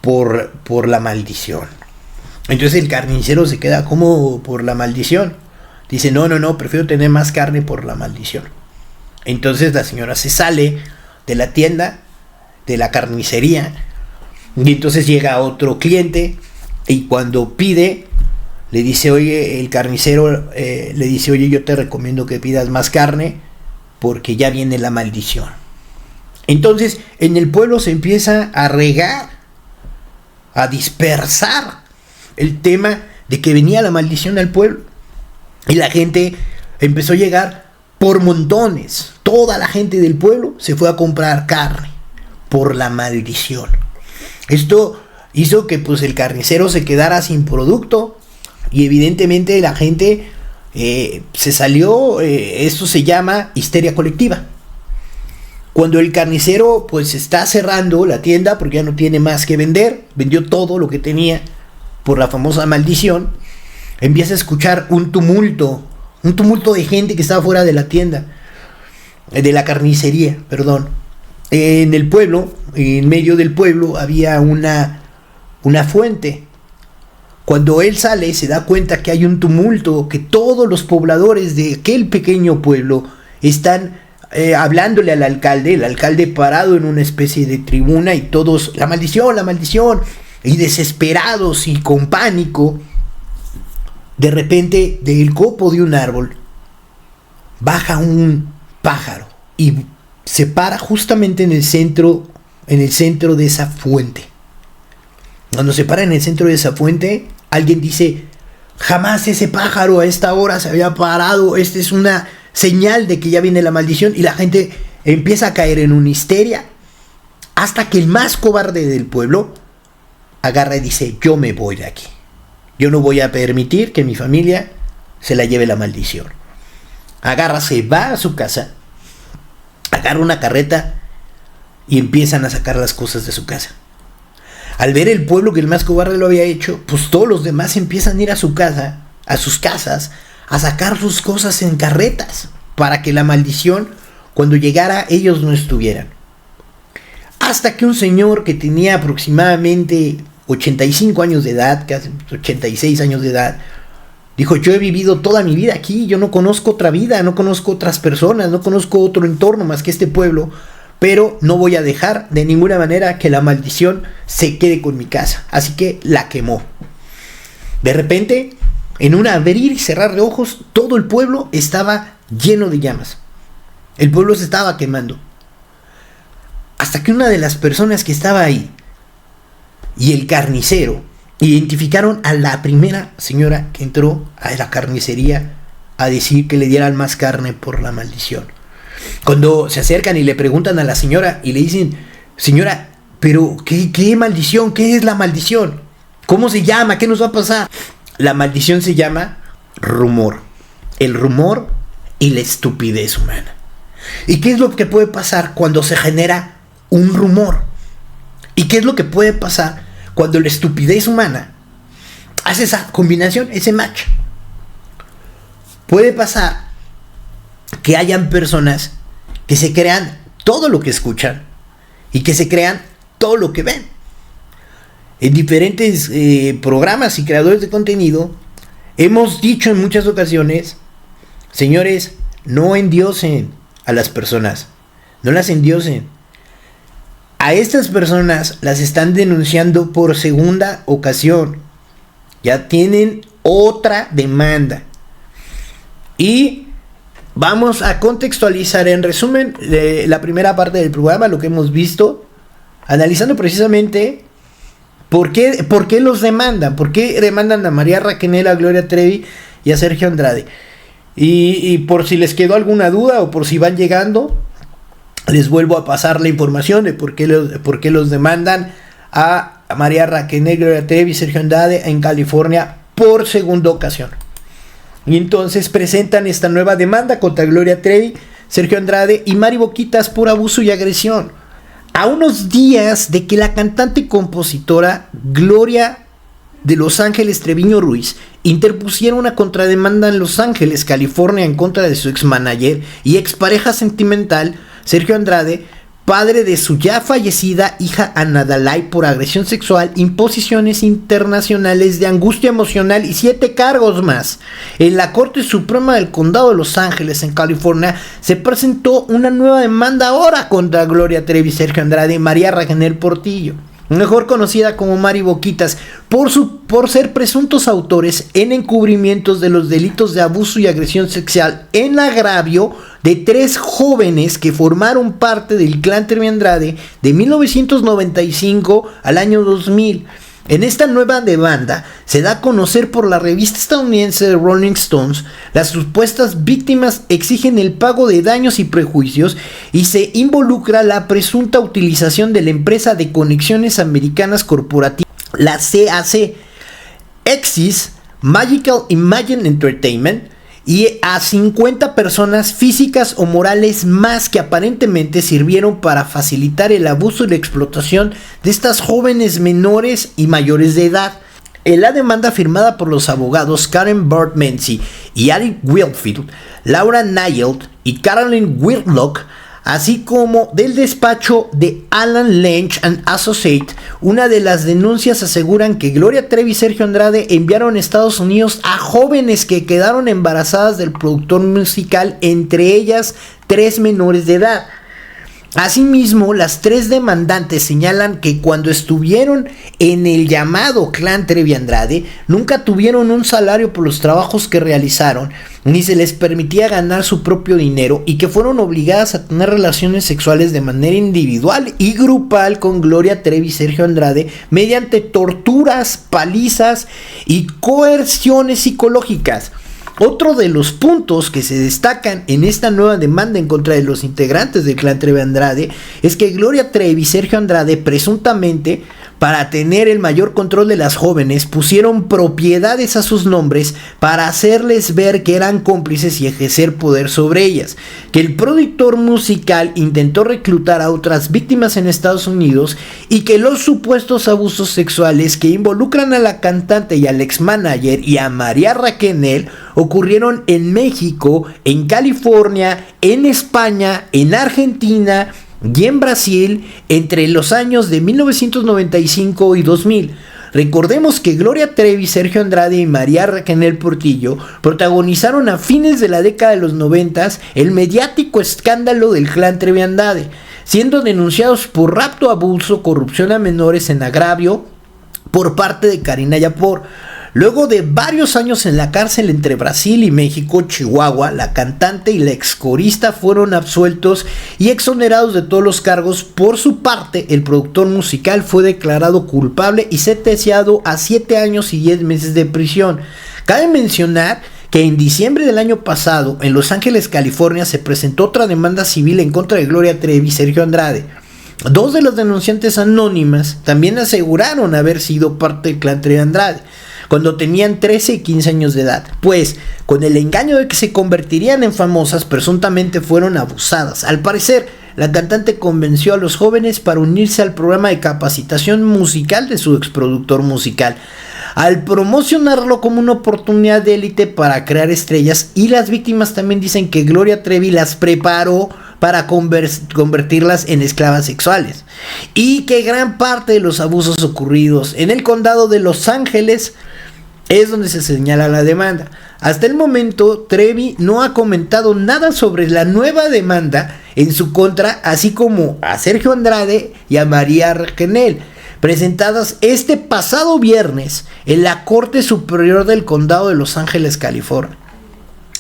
por la maldición. Entonces el carnicero se queda: ¿cómo por la maldición? Dice: no, prefiero tener más carne por la maldición. Entonces la señora se sale de la tienda, de la carnicería, y entonces llega otro cliente, y cuando pide, le dice: oye, el carnicero le dice: oye, yo te recomiendo que pidas más carne, porque ya viene la maldición. Entonces en el pueblo se empieza a regar, a dispersar el tema de que venía la maldición al pueblo, y la gente empezó a llegar por montones. Toda la gente del pueblo se fue a comprar carne por la maldición. Esto hizo que pues el carnicero se quedara sin producto, y evidentemente la gente se salió. Esto se llama histeria colectiva. Cuando el carnicero pues está cerrando la tienda porque ya no tiene más que vender, vendió todo lo que tenía por la famosa maldición, empieza a escuchar un tumulto de gente que estaba fuera de la tienda, de la carnicería, perdón. En el pueblo, en medio del pueblo, había una fuente. Cuando él sale, se da cuenta que hay un tumulto, que todos los pobladores de aquel pequeño pueblo están hablándole al alcalde, el alcalde parado en una especie de tribuna, y todos: la maldición, y desesperados y con pánico. De repente, del copo de un árbol baja un pájaro y se para justamente en el centro de esa fuente. Cuando se para en el centro de esa fuente, alguien dice: jamás ese pájaro a esta hora se había parado, esta es una señal de que ya viene la maldición. Y la gente empieza a caer en una histeria, hasta que el más cobarde del pueblo agarra y dice: yo me voy de aquí, yo no voy a permitir que mi familia se la lleve la maldición. Agarra, se va a su casa, agarra una carreta y empiezan a sacar las cosas de su casa. Al ver el pueblo que el más cobarde lo había hecho, pues todos los demás empiezan a ir a su casa, a sus casas, a sacar sus cosas en carretas, para que la maldición, cuando llegara, ellos no estuvieran. Hasta que un señor que tenía aproximadamente 85 años de edad, casi 86 años de edad, dijo: yo he vivido toda mi vida aquí, yo no conozco otra vida, no conozco otras personas, no conozco otro entorno más que este pueblo, pero no voy a dejar de ninguna manera que la maldición se quede con mi casa. Así que la quemó. De repente, en un abrir y cerrar de ojos, todo el pueblo estaba lleno de llamas. El pueblo se estaba quemando. Hasta que una de las personas que estaba ahí y el carnicero identificaron a la primera señora que entró a la carnicería a decir que le dieran más carne por la maldición. Cuando se acercan y le preguntan a la señora y le dicen: señora, pero ¿qué maldición? ¿Qué es la maldición? ¿Cómo se llama? ¿Qué nos va a pasar? La maldición se llama rumor. El rumor y la estupidez humana. ¿Y qué es lo que puede pasar cuando se genera un rumor? ¿Y qué es lo que puede pasar cuando la estupidez humana hace esa combinación, ese match? Puede pasar que hayan personas que se crean todo lo que escuchan y que se crean todo lo que ven. En diferentes programas y creadores de contenido hemos dicho en muchas ocasiones: señores, no endiosen a las personas, no las endiosen. A estas personas las están denunciando por segunda ocasión. Ya tienen otra demanda. Y vamos a contextualizar en resumen la primera parte del programa, lo que hemos visto, analizando precisamente por qué los demandan, por qué demandan a María Raquenel, a Gloria Trevi y a Sergio Andrade. Y por si les quedó alguna duda o por si van llegando, les vuelvo a pasar la información de por qué los demandan a María Raquenel, Gloria Trevi y Sergio Andrade en California por segunda ocasión. Y entonces presentan esta nueva demanda contra Gloria Trevi, Sergio Andrade y Mari Boquitas por abuso y agresión. A unos días de que la cantante y compositora Gloria de Los Ángeles Treviño Ruiz interpusiera una contrademanda en Los Ángeles, California, en contra de su exmanager y expareja sentimental, Sergio Andrade, padre de su ya fallecida hija Ana Dalai, por agresión sexual, imposiciones internacionales de angustia emocional y 7 cargos más. En la Corte Suprema del Condado de Los Ángeles, en California, se presentó una nueva demanda ahora contra Gloria Trevi, Sergio Andrade y María Raquenel Portillo, mejor conocida como Mari Boquitas, por ser presuntos autores en encubrimientos de los delitos de abuso y agresión sexual en agravio de 3 jóvenes que formaron parte del clan Trevi Andrade de 1995 al año 2000. En esta nueva demanda se da a conocer por la revista estadounidense de Rolling Stones. Las supuestas víctimas exigen el pago de daños y prejuicios y se involucra la presunta utilización de la empresa de conexiones americanas corporativas, la CAC, Axis Magical Imagine Entertainment, y a 50 personas físicas o morales más que aparentemente sirvieron para facilitar el abuso y la explotación de estas jóvenes menores y mayores de edad. En la demanda firmada por los abogados Karen Burt Menzi y Ari Wilfield, Laura Nield y Carolyn Whitlock, así como del despacho de Alan Lynch and Associates, una de las denuncias aseguran que Gloria Trevi y Sergio Andrade enviaron a Estados Unidos a jóvenes que quedaron embarazadas del productor musical, entre ellas 3 menores de edad. Asimismo, las 3 demandantes señalan que cuando estuvieron en el llamado clan Trevi Andrade, nunca tuvieron un salario por los trabajos que realizaron, ni se les permitía ganar su propio dinero, y que fueron obligadas a tener relaciones sexuales de manera individual y grupal con Gloria Trevi y Sergio Andrade mediante torturas, palizas y coerciones psicológicas. Otro de los puntos que se destacan en esta nueva demanda en contra de los integrantes del clan Trevi Andrade es que Gloria Trevi y Sergio Andrade, presuntamente para tener el mayor control de las jóvenes, pusieron propiedades a sus nombres para hacerles ver que eran cómplices y ejercer poder sobre ellas, que el productor musical intentó reclutar a otras víctimas en Estados Unidos y que los supuestos abusos sexuales que involucran a la cantante y al ex-manager y a María Raquenel ocurrieron en México, en California, en España, en Argentina y en Brasil entre los años de 1995 y 2000. Recordemos que Gloria Trevi, Sergio Andrade y María Raquenel Portillo protagonizaron a fines de la década de los 90 el mediático escándalo del clan Trevi Andrade, siendo denunciados por rapto, abuso, corrupción a menores en agravio por parte de Karina Yapor. Luego de varios años en la cárcel entre Brasil y México, Chihuahua, la cantante y la excorista fueron absueltos y exonerados de todos los cargos. Por su parte, el productor musical fue declarado culpable y sentenciado a 7 años y 10 meses de prisión. Cabe mencionar que en diciembre del año pasado, en Los Ángeles, California, se presentó otra demanda civil en contra de Gloria Trevi y Sergio Andrade. 2 de las denunciantes anónimas también aseguraron haber sido parte del clan Trevi Andrade cuando tenían 13 y 15 años de edad, pues con el engaño de que se convertirían en famosas, presuntamente fueron abusadas. Al parecer, la cantante convenció a los jóvenes para unirse al programa de capacitación musical de su exproductor musical, al promocionarlo como una oportunidad de élite para crear estrellas, y las víctimas también dicen que Gloria Trevi las preparó para convertirlas en esclavas sexuales, y que gran parte de los abusos ocurridos en el condado de Los Ángeles es donde se señala la demanda. Hasta el momento, Trevi no ha comentado nada sobre la nueva demanda en su contra, así como a Sergio Andrade y a María Raquenel. presentadas este pasado viernes en la Corte Superior del Condado de Los Ángeles, California.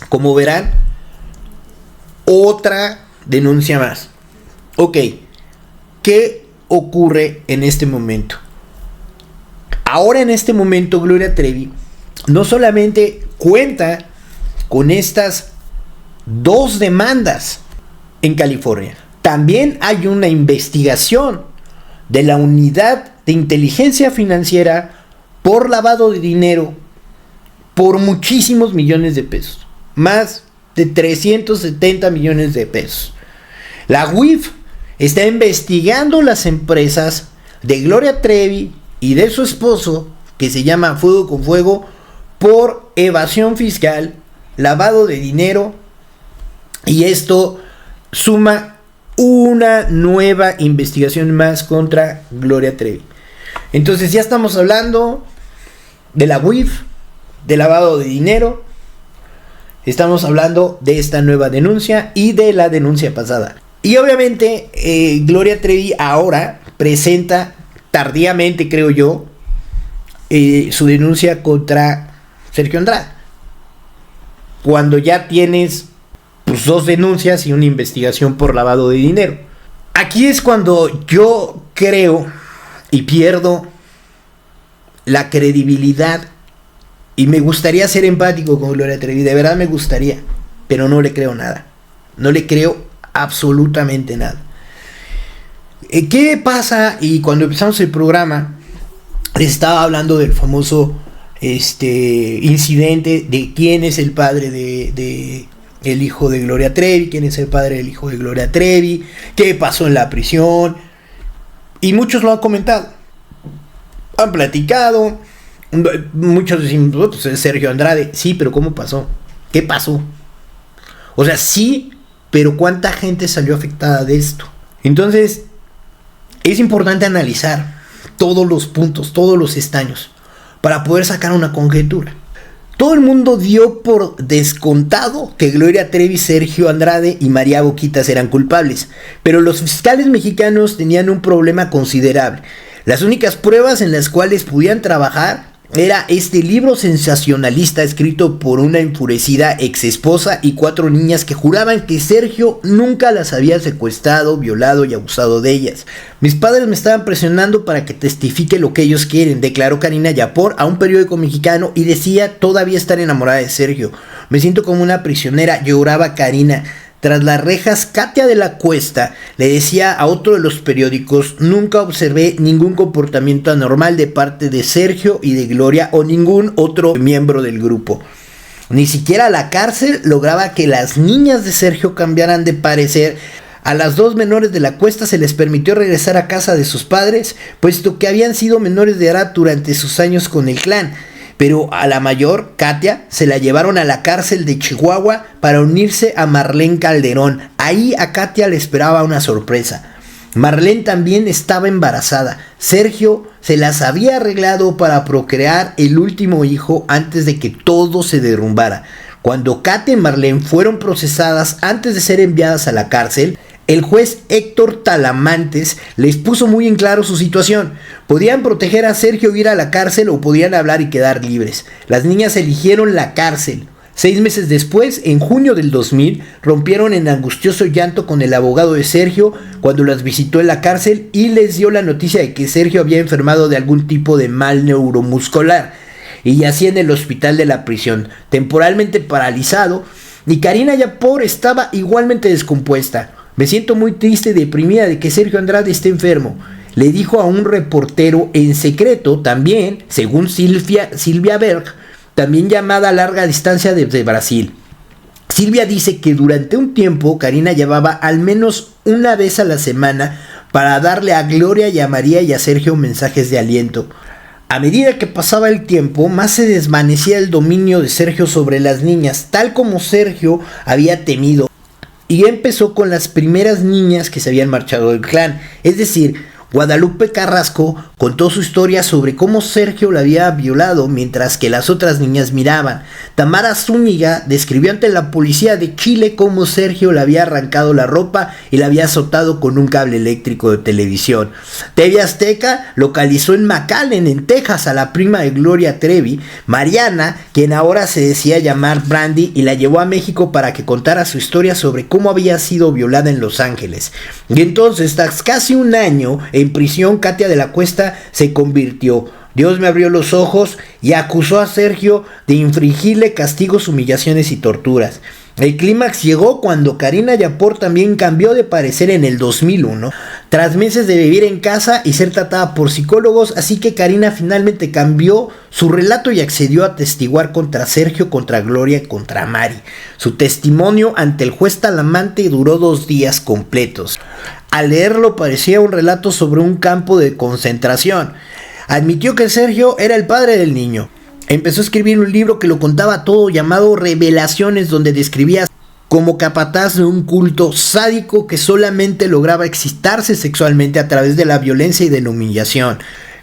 Como verán, otra denuncia más. Ok, ¿qué ocurre en este momento? Ahora en este momento Gloria Trevi no solamente cuenta con estas 2 demandas en California, también hay una investigación de la Unidad de Inteligencia Financiera por lavado de dinero por muchísimos millones de pesos, más de 370 millones de pesos. La UIF está investigando las empresas de Gloria Trevi y de su esposo, que se llama Fuego con Fuego, por evasión fiscal, lavado de dinero, y esto suma una nueva investigación más contra Gloria Trevi. Entonces ya estamos hablando de la UIF, de lavado de dinero, estamos hablando de esta nueva denuncia y de la denuncia pasada. Y obviamente Gloria Trevi ahora presenta tardíamente, creo yo, su denuncia contra Sergio Andrade, cuando ya tienes pues 2 denuncias y una investigación por lavado de dinero. Aquí es cuando yo creo y pierdo la credibilidad, y me gustaría ser empático con Gloria Trevi, de verdad me gustaría, pero no le creo nada, no le creo absolutamente nada. ¿Qué pasa? Y cuando empezamos el programa les estaba hablando del famoso incidente de quién es el padre de el hijo de Gloria Trevi, quién es el padre del hijo de Gloria Trevi, qué pasó en la prisión, y muchos lo han comentado, han platicado, muchos dicen, pues es Sergio Andrade. Sí, pero ¿cómo pasó? ¿Qué pasó? O sea, sí, pero ¿cuánta gente salió afectada de esto? Entonces es importante analizar todos los puntos, todos los estaños, para poder sacar una conjetura. Todo el mundo dio por descontado que Gloria Trevi, Sergio Andrade y María Boquitas eran culpables, pero los fiscales mexicanos tenían un problema considerable. Las únicas pruebas en las cuales podían trabajar era este libro sensacionalista escrito por una enfurecida ex esposa y 4 niñas que juraban que Sergio nunca las había secuestrado, violado y abusado de ellas. Mis padres me estaban presionando para que testifique lo que ellos quieren, declaró Karina Yapor a un periódico mexicano, y decía todavía estar enamorada de Sergio. Me siento como una prisionera, lloraba Karina. Tras las rejas, Katia de la Cuesta le decía a otro de los periódicos: nunca observé ningún comportamiento anormal de parte de Sergio y de Gloria o ningún otro miembro del grupo. Ni siquiera la cárcel lograba que las niñas de Sergio cambiaran de parecer. A las 2 menores de la Cuesta se les permitió regresar a casa de sus padres, puesto que habían sido menores de edad durante sus años con el clan. Pero a la mayor, Katia, se la llevaron a la cárcel de Chihuahua para unirse a Marlene Calderón. Ahí a Katia le esperaba una sorpresa. Marlene también estaba embarazada. Sergio se las había arreglado para procrear el último hijo antes de que todo se derrumbara. Cuando Katia y Marlene fueron procesadas antes de ser enviadas a la cárcel, el juez Héctor Talamantes les puso muy en claro su situación. Podían proteger a Sergio e ir a la cárcel, o podían hablar y quedar libres. Las niñas eligieron la cárcel. 6 meses después, en junio del 2000, rompieron en angustioso llanto con el abogado de Sergio cuando las visitó en la cárcel y les dio la noticia de que Sergio había enfermado de algún tipo de mal neuromuscular y yacía en el hospital de la prisión, temporalmente paralizado, y Karina Yapor estaba igualmente descompuesta. Me siento muy triste y deprimida de que Sergio Andrade esté enfermo, le dijo a un reportero en secreto, también, según Silvia Berg, también llamada a larga distancia desde Brasil. Silvia dice que durante un tiempo Karina llevaba al menos una vez a la semana para darle a Gloria y a María y a Sergio mensajes de aliento. A medida que pasaba el tiempo, más se desvanecía el dominio de Sergio sobre las niñas, tal como Sergio había temido. Y empezó con las primeras niñas que se habían marchado del clan. Es decir, Guadalupe Carrasco contó su historia sobre cómo Sergio la había violado mientras que las otras niñas miraban. Tamara Zúñiga describió ante la policía de Chile cómo Sergio le había arrancado la ropa y la había azotado con un cable eléctrico de televisión. TV Azteca localizó en McAllen, en Texas, a la prima de Gloria Trevi, Mariana, quien ahora se decía llamar Brandy, y la llevó a México para que contara su historia sobre cómo había sido violada en Los Ángeles. Y entonces, tras casi un año en prisión, Katia de la Cuesta se convirtió. Dios me abrió los ojos y acusó a Sergio de infringirle castigos, humillaciones y torturas. El clímax llegó cuando Karina Yapor también cambió de parecer en el 2001, tras meses de vivir en casa y ser tratada por psicólogos, así que Karina finalmente cambió su relato y accedió a testiguar contra Sergio, contra Gloria y contra Mari. Su testimonio ante el juez Talamante duró 2 días completos. Al leerlo parecía un relato sobre un campo de concentración. Admitió que Sergio era el padre del niño. Empezó a escribir un libro que lo contaba todo, llamado Revelaciones, donde describía como capataz de un culto sádico que solamente lograba excitarse sexualmente a través de la violencia y de la humillación.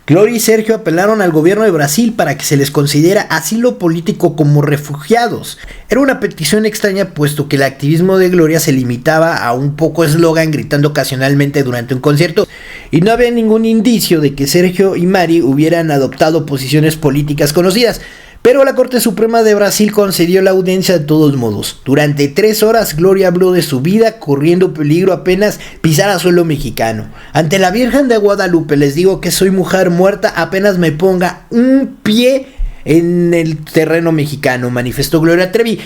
Gloria y Sergio apelaron al gobierno de Brasil para que se les considera asilo político como refugiados. Era una petición extraña, puesto que el activismo de Gloria se limitaba a un poco eslogan gritando ocasionalmente durante un concierto, y no había ningún indicio de que Sergio y Mari hubieran adoptado posiciones políticas conocidas. Pero la Corte Suprema de Brasil concedió la audiencia de todos modos. Durante 3 horas Gloria habló de su vida, corriendo peligro apenas pisara suelo mexicano. Ante la Virgen de Guadalupe les digo que soy mujer muerta apenas me ponga un pie en el terreno mexicano, manifestó Gloria Trevi.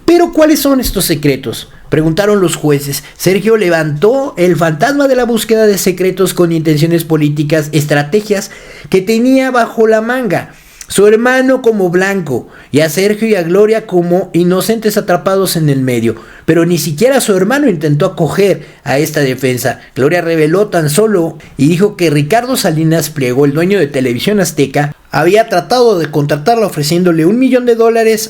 Pero ¿cuáles son estos secretos?, preguntaron los jueces. Sergio levantó el fantasma de la búsqueda de secretos con intenciones políticas, estrategias que tenía bajo la manga. Su hermano como blanco y a Sergio y a Gloria como inocentes atrapados en el medio. Pero ni siquiera su hermano intentó acoger a esta defensa. Gloria reveló tan solo y dijo que Ricardo Salinas Pliego, el dueño de Televisión Azteca, había tratado de contratarla ofreciéndole $1 millón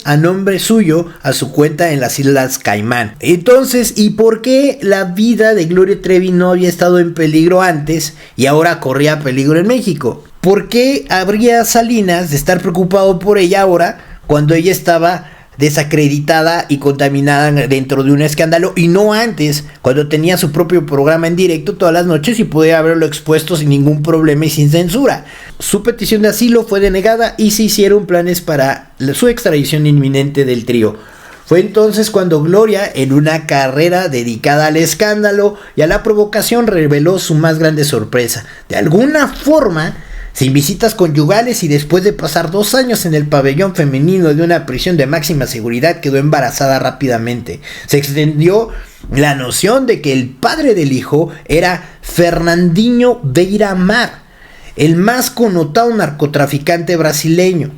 a nombre suyo a su cuenta en las Islas Caimán. Entonces, ¿y por qué la vida de Gloria Trevi no había estado en peligro antes y ahora corría peligro en México? ¿Por qué habría Salinas de estar preocupado por ella ahora cuando ella estaba desacreditada y contaminada dentro de un escándalo, y no antes, cuando tenía su propio programa en directo todas las noches y podía haberlo expuesto sin ningún problema y sin censura? Su petición de asilo fue denegada y se hicieron planes para su extradición inminente del trío. Fue entonces cuando Gloria, en una carrera dedicada al escándalo y a la provocación, reveló su más grande sorpresa. De alguna forma, sin visitas conyugales y después de pasar 2 años en el pabellón femenino de una prisión de máxima seguridad, quedó embarazada rápidamente. Se extendió la noción de que el padre del hijo era Fernandinho Beiramar, el más connotado narcotraficante brasileño,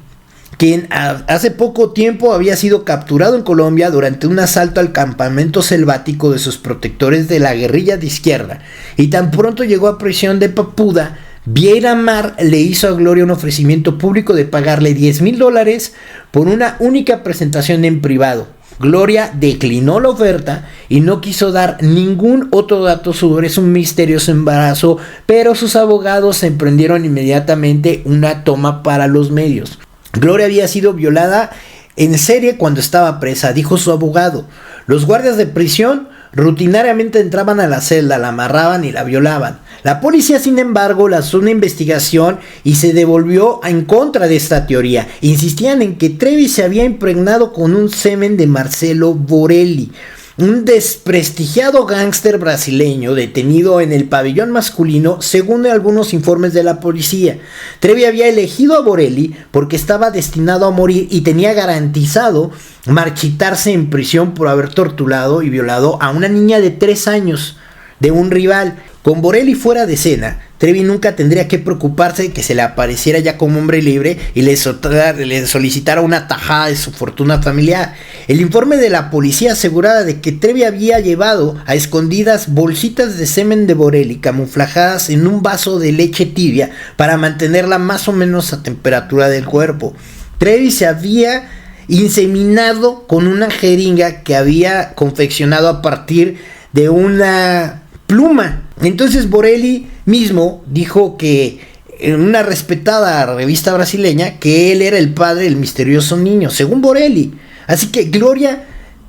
quien hace poco tiempo había sido capturado en Colombia durante un asalto al campamento selvático de sus protectores de la guerrilla de izquierda, y tan pronto llegó a prisión de Papuda, Beiramar le hizo a Gloria un ofrecimiento público de pagarle $10,000 por una única presentación en privado. Gloria declinó la oferta y no quiso dar ningún otro dato sobre su misterioso embarazo, pero sus abogados emprendieron inmediatamente una toma para los medios. Gloria había sido violada en serie cuando estaba presa, dijo su abogado. Los guardias de prisión rutinariamente entraban a la celda, la amarraban y la violaban. La policía, sin embargo, lanzó una investigación y se devolvió en contra de esta teoría. Insistían en que Trevi se había impregnado con un semen de Marcelo Borelli, un desprestigiado gángster brasileño detenido en el pabellón masculino, según algunos informes de la policía. Trevi había elegido a Borelli porque estaba destinado a morir y tenía garantizado marchitarse en prisión por haber torturado y violado a una niña de 3 años de un rival. Con Borelli fuera de escena, Trevi nunca tendría que preocuparse de que se le apareciera ya como hombre libre y le solicitara una tajada de su fortuna familiar. El informe de la policía aseguraba de que Trevi había llevado a escondidas bolsitas de semen de Borelli camufladas en un vaso de leche tibia para mantenerla más o menos a temperatura del cuerpo. Trevi se había inseminado con una jeringa que había confeccionado a partir de una pluma Entonces Borelli mismo dijo que en una respetada revista brasileña que él era el padre del misterioso niño, según Borelli. Así que Gloria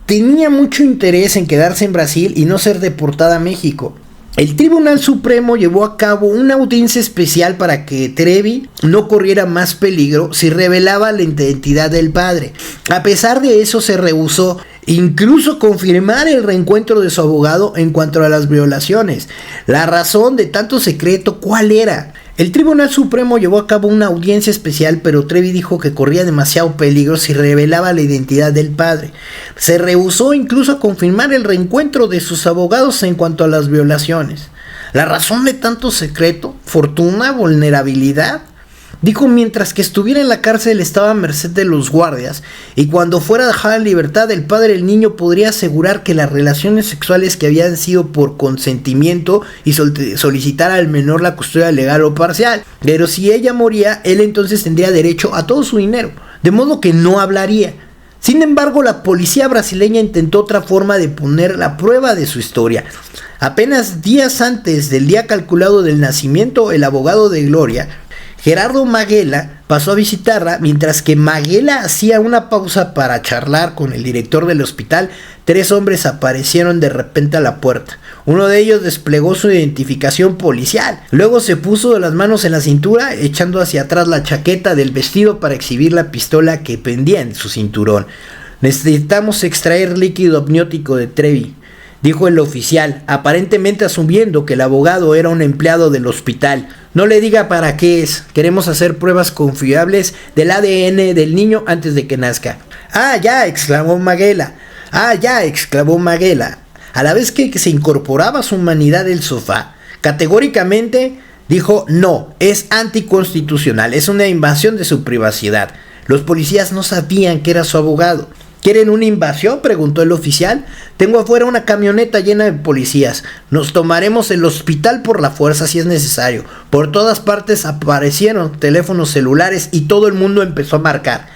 tenía mucho interés en quedarse en Brasil y no ser deportada a México. El Tribunal Supremo llevó a cabo una audiencia especial para que Trevi no corriera más peligro si revelaba la identidad del padre. A pesar de eso, se rehusó incluso confirmar el reencuentro de su abogado en cuanto a las violaciones. La razón de tanto secreto, ¿cuál era? El Tribunal Supremo llevó a cabo una audiencia especial, pero Trevi dijo que corría demasiado peligro si revelaba la identidad del padre. Se rehusó incluso a confirmar el reencuentro de sus abogados en cuanto a las violaciones. La razón de tanto secreto, fortuna, vulnerabilidad. Dijo mientras que estuviera en la cárcel estaba a merced de los guardias y cuando fuera dejada en libertad el padre del niño podría asegurar que las relaciones sexuales que habían sido por consentimiento y solicitar al menor la custodia legal o parcial. Pero si ella moría, él entonces tendría derecho a todo su dinero, de modo que no hablaría. Sin embargo, la policía brasileña intentó otra forma de poner la prueba de su historia. Apenas días antes del día calculado del nacimiento, el abogado de Gloria, Gerardo Maguela, pasó a visitarla. Mientras que Maguela hacía una pausa para charlar con el director del hospital, 3 hombres aparecieron de repente a la puerta. Uno de ellos desplegó su identificación policial. Luego se puso las manos en la cintura, echando hacia atrás la chaqueta del vestido para exhibir la pistola que pendía en su cinturón. Necesitamos extraer líquido amniótico de Trevi, dijo el oficial, aparentemente asumiendo que el abogado era un empleado del hospital. No le diga para qué es. Queremos hacer pruebas confiables del ADN del niño antes de que nazca. ¡Ah, ya!, exclamó Maguela. ¡Ah, ya!, exclamó Maguela. A la vez que se incorporaba a su humanidad del sofá, categóricamente dijo: no, es anticonstitucional, es una invasión de su privacidad. Los policías no sabían que era su abogado. ¿Quieren una invasión?, preguntó el oficial. Tengo afuera una camioneta llena de policías. Nos tomaremos el hospital por la fuerza si es necesario. Por todas partes aparecieron teléfonos celulares y todo el mundo empezó a marcar.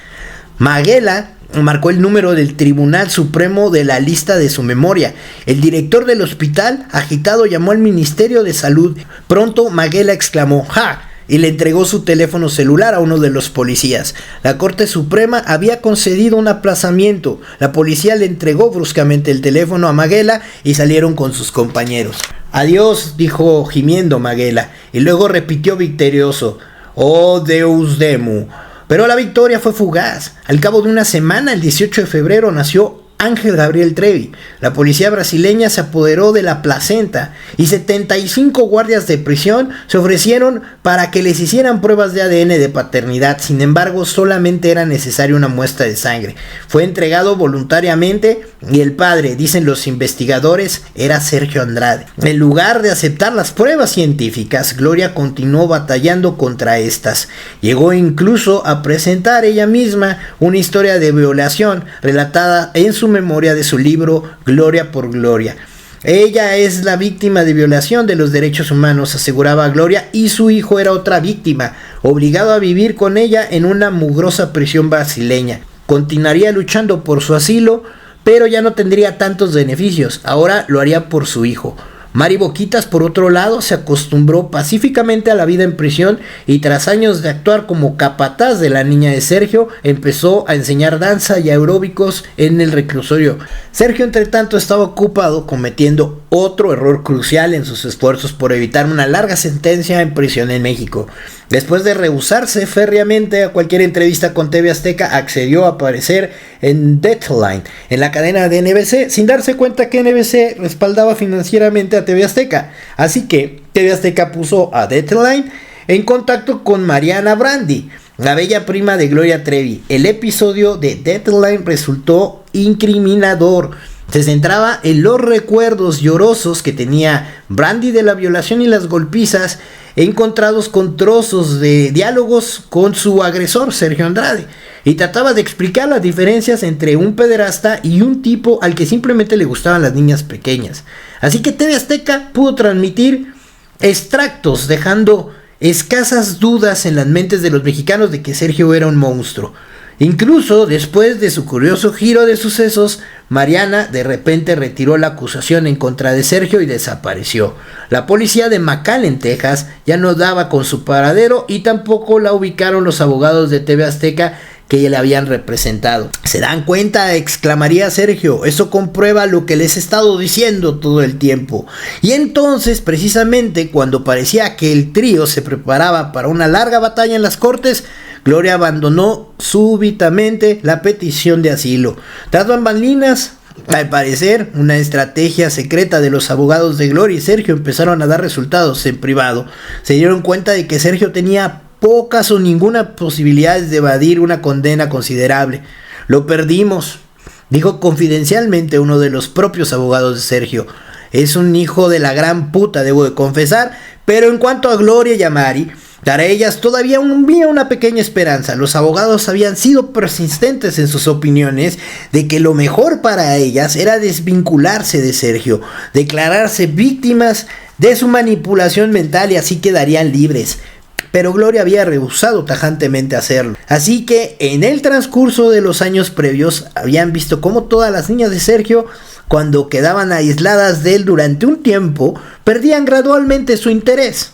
Maguela marcó el número del Tribunal Supremo de la lista de su memoria. El director del hospital, agitado, llamó al Ministerio de Salud. Pronto Maguela exclamó: ¡ja!, y le entregó su teléfono celular a uno de los policías. La Corte Suprema había concedido un aplazamiento. La policía le entregó bruscamente el teléfono a Maguela y salieron con sus compañeros. Adiós, dijo gimiendo Maguela, y luego repitió victorioso: oh Deus Demu. Pero la victoria fue fugaz. Al cabo de una semana, el 18 de febrero, nació Ángel Gabriel Trevi. La policía brasileña se apoderó de la placenta y 75 guardias de prisión se ofrecieron para que les hicieran pruebas de ADN de paternidad. Sin embargo, solamente era necesaria una muestra de sangre. Fue entregado voluntariamente y el padre, dicen los investigadores, era Sergio Andrade. En lugar de aceptar las pruebas científicas, Gloria continuó batallando contra estas. Llegó incluso a presentar ella misma una historia de violación relatada en su memoria de su libro Gloria por Gloria. Ella es la víctima de violación de los derechos humanos, aseguraba Gloria, y su hijo era otra víctima, obligado a vivir con ella en una mugrosa prisión brasileña. Continuaría luchando por su asilo, pero ya no tendría tantos beneficios. Ahora lo haría por su hijo. Mari Boquitas, por otro lado, se acostumbró pacíficamente a la vida en prisión y tras años de actuar como capataz de la niña de Sergio, empezó a enseñar danza y aeróbicos en el reclusorio. Sergio, entre tanto, estaba ocupado cometiendo otro error crucial en sus esfuerzos por evitar una larga sentencia en prisión en México. Después de rehusarse férreamente a cualquier entrevista con TV Azteca, accedió a aparecer en Deadline, en la cadena de NBC, sin darse cuenta que NBC respaldaba financieramente a TV Azteca. Así que TV Azteca puso a Deadline en contacto con Mariana Brandi, la bella prima de Gloria Trevi. El episodio de Deadline resultó incriminador. Se centraba en los recuerdos llorosos que tenía Brandi de la violación y las golpizas, encontrados con trozos de diálogos con su agresor, Sergio Andrade, y trataba de explicar las diferencias entre un pederasta y un tipo al que simplemente le gustaban las niñas pequeñas. Así que TV Azteca pudo transmitir extractos, dejando escasas dudas en las mentes de los mexicanos de que Sergio era un monstruo. Incluso después de su curioso giro de sucesos, Mariana de repente retiró la acusación en contra de Sergio y desapareció. La policía de McAllen, Texas, ya no daba con su paradero y tampoco la ubicaron los abogados de TV Azteca que ya le habían representado. ¿Se dan cuenta?, exclamaría Sergio. Eso comprueba lo que les he estado diciendo todo el tiempo. Y entonces, precisamente cuando parecía que el trío se preparaba para una larga batalla en las cortes, Gloria abandonó súbitamente la petición de asilo. Tras bambalinas, al parecer, una estrategia secreta de los abogados de Gloria y Sergio empezaron a dar resultados en privado. Se dieron cuenta de que Sergio tenía pocas o ninguna posibilidad de evadir una condena considerable. Lo perdimos, dijo confidencialmente uno de los propios abogados de Sergio. Es un hijo de la gran puta, debo de confesar, pero en cuanto a Gloria y a Mari, para ellas todavía había una pequeña esperanza. Los abogados habían sido persistentes en sus opiniones de que lo mejor para ellas era desvincularse de Sergio, declararse víctimas de su manipulación mental y así quedarían libres. Pero Gloria había rehusado tajantemente hacerlo. Así que en el transcurso de los años previos habían visto cómo todas las niñas de Sergio, cuando quedaban aisladas de él durante un tiempo, perdían gradualmente su interés.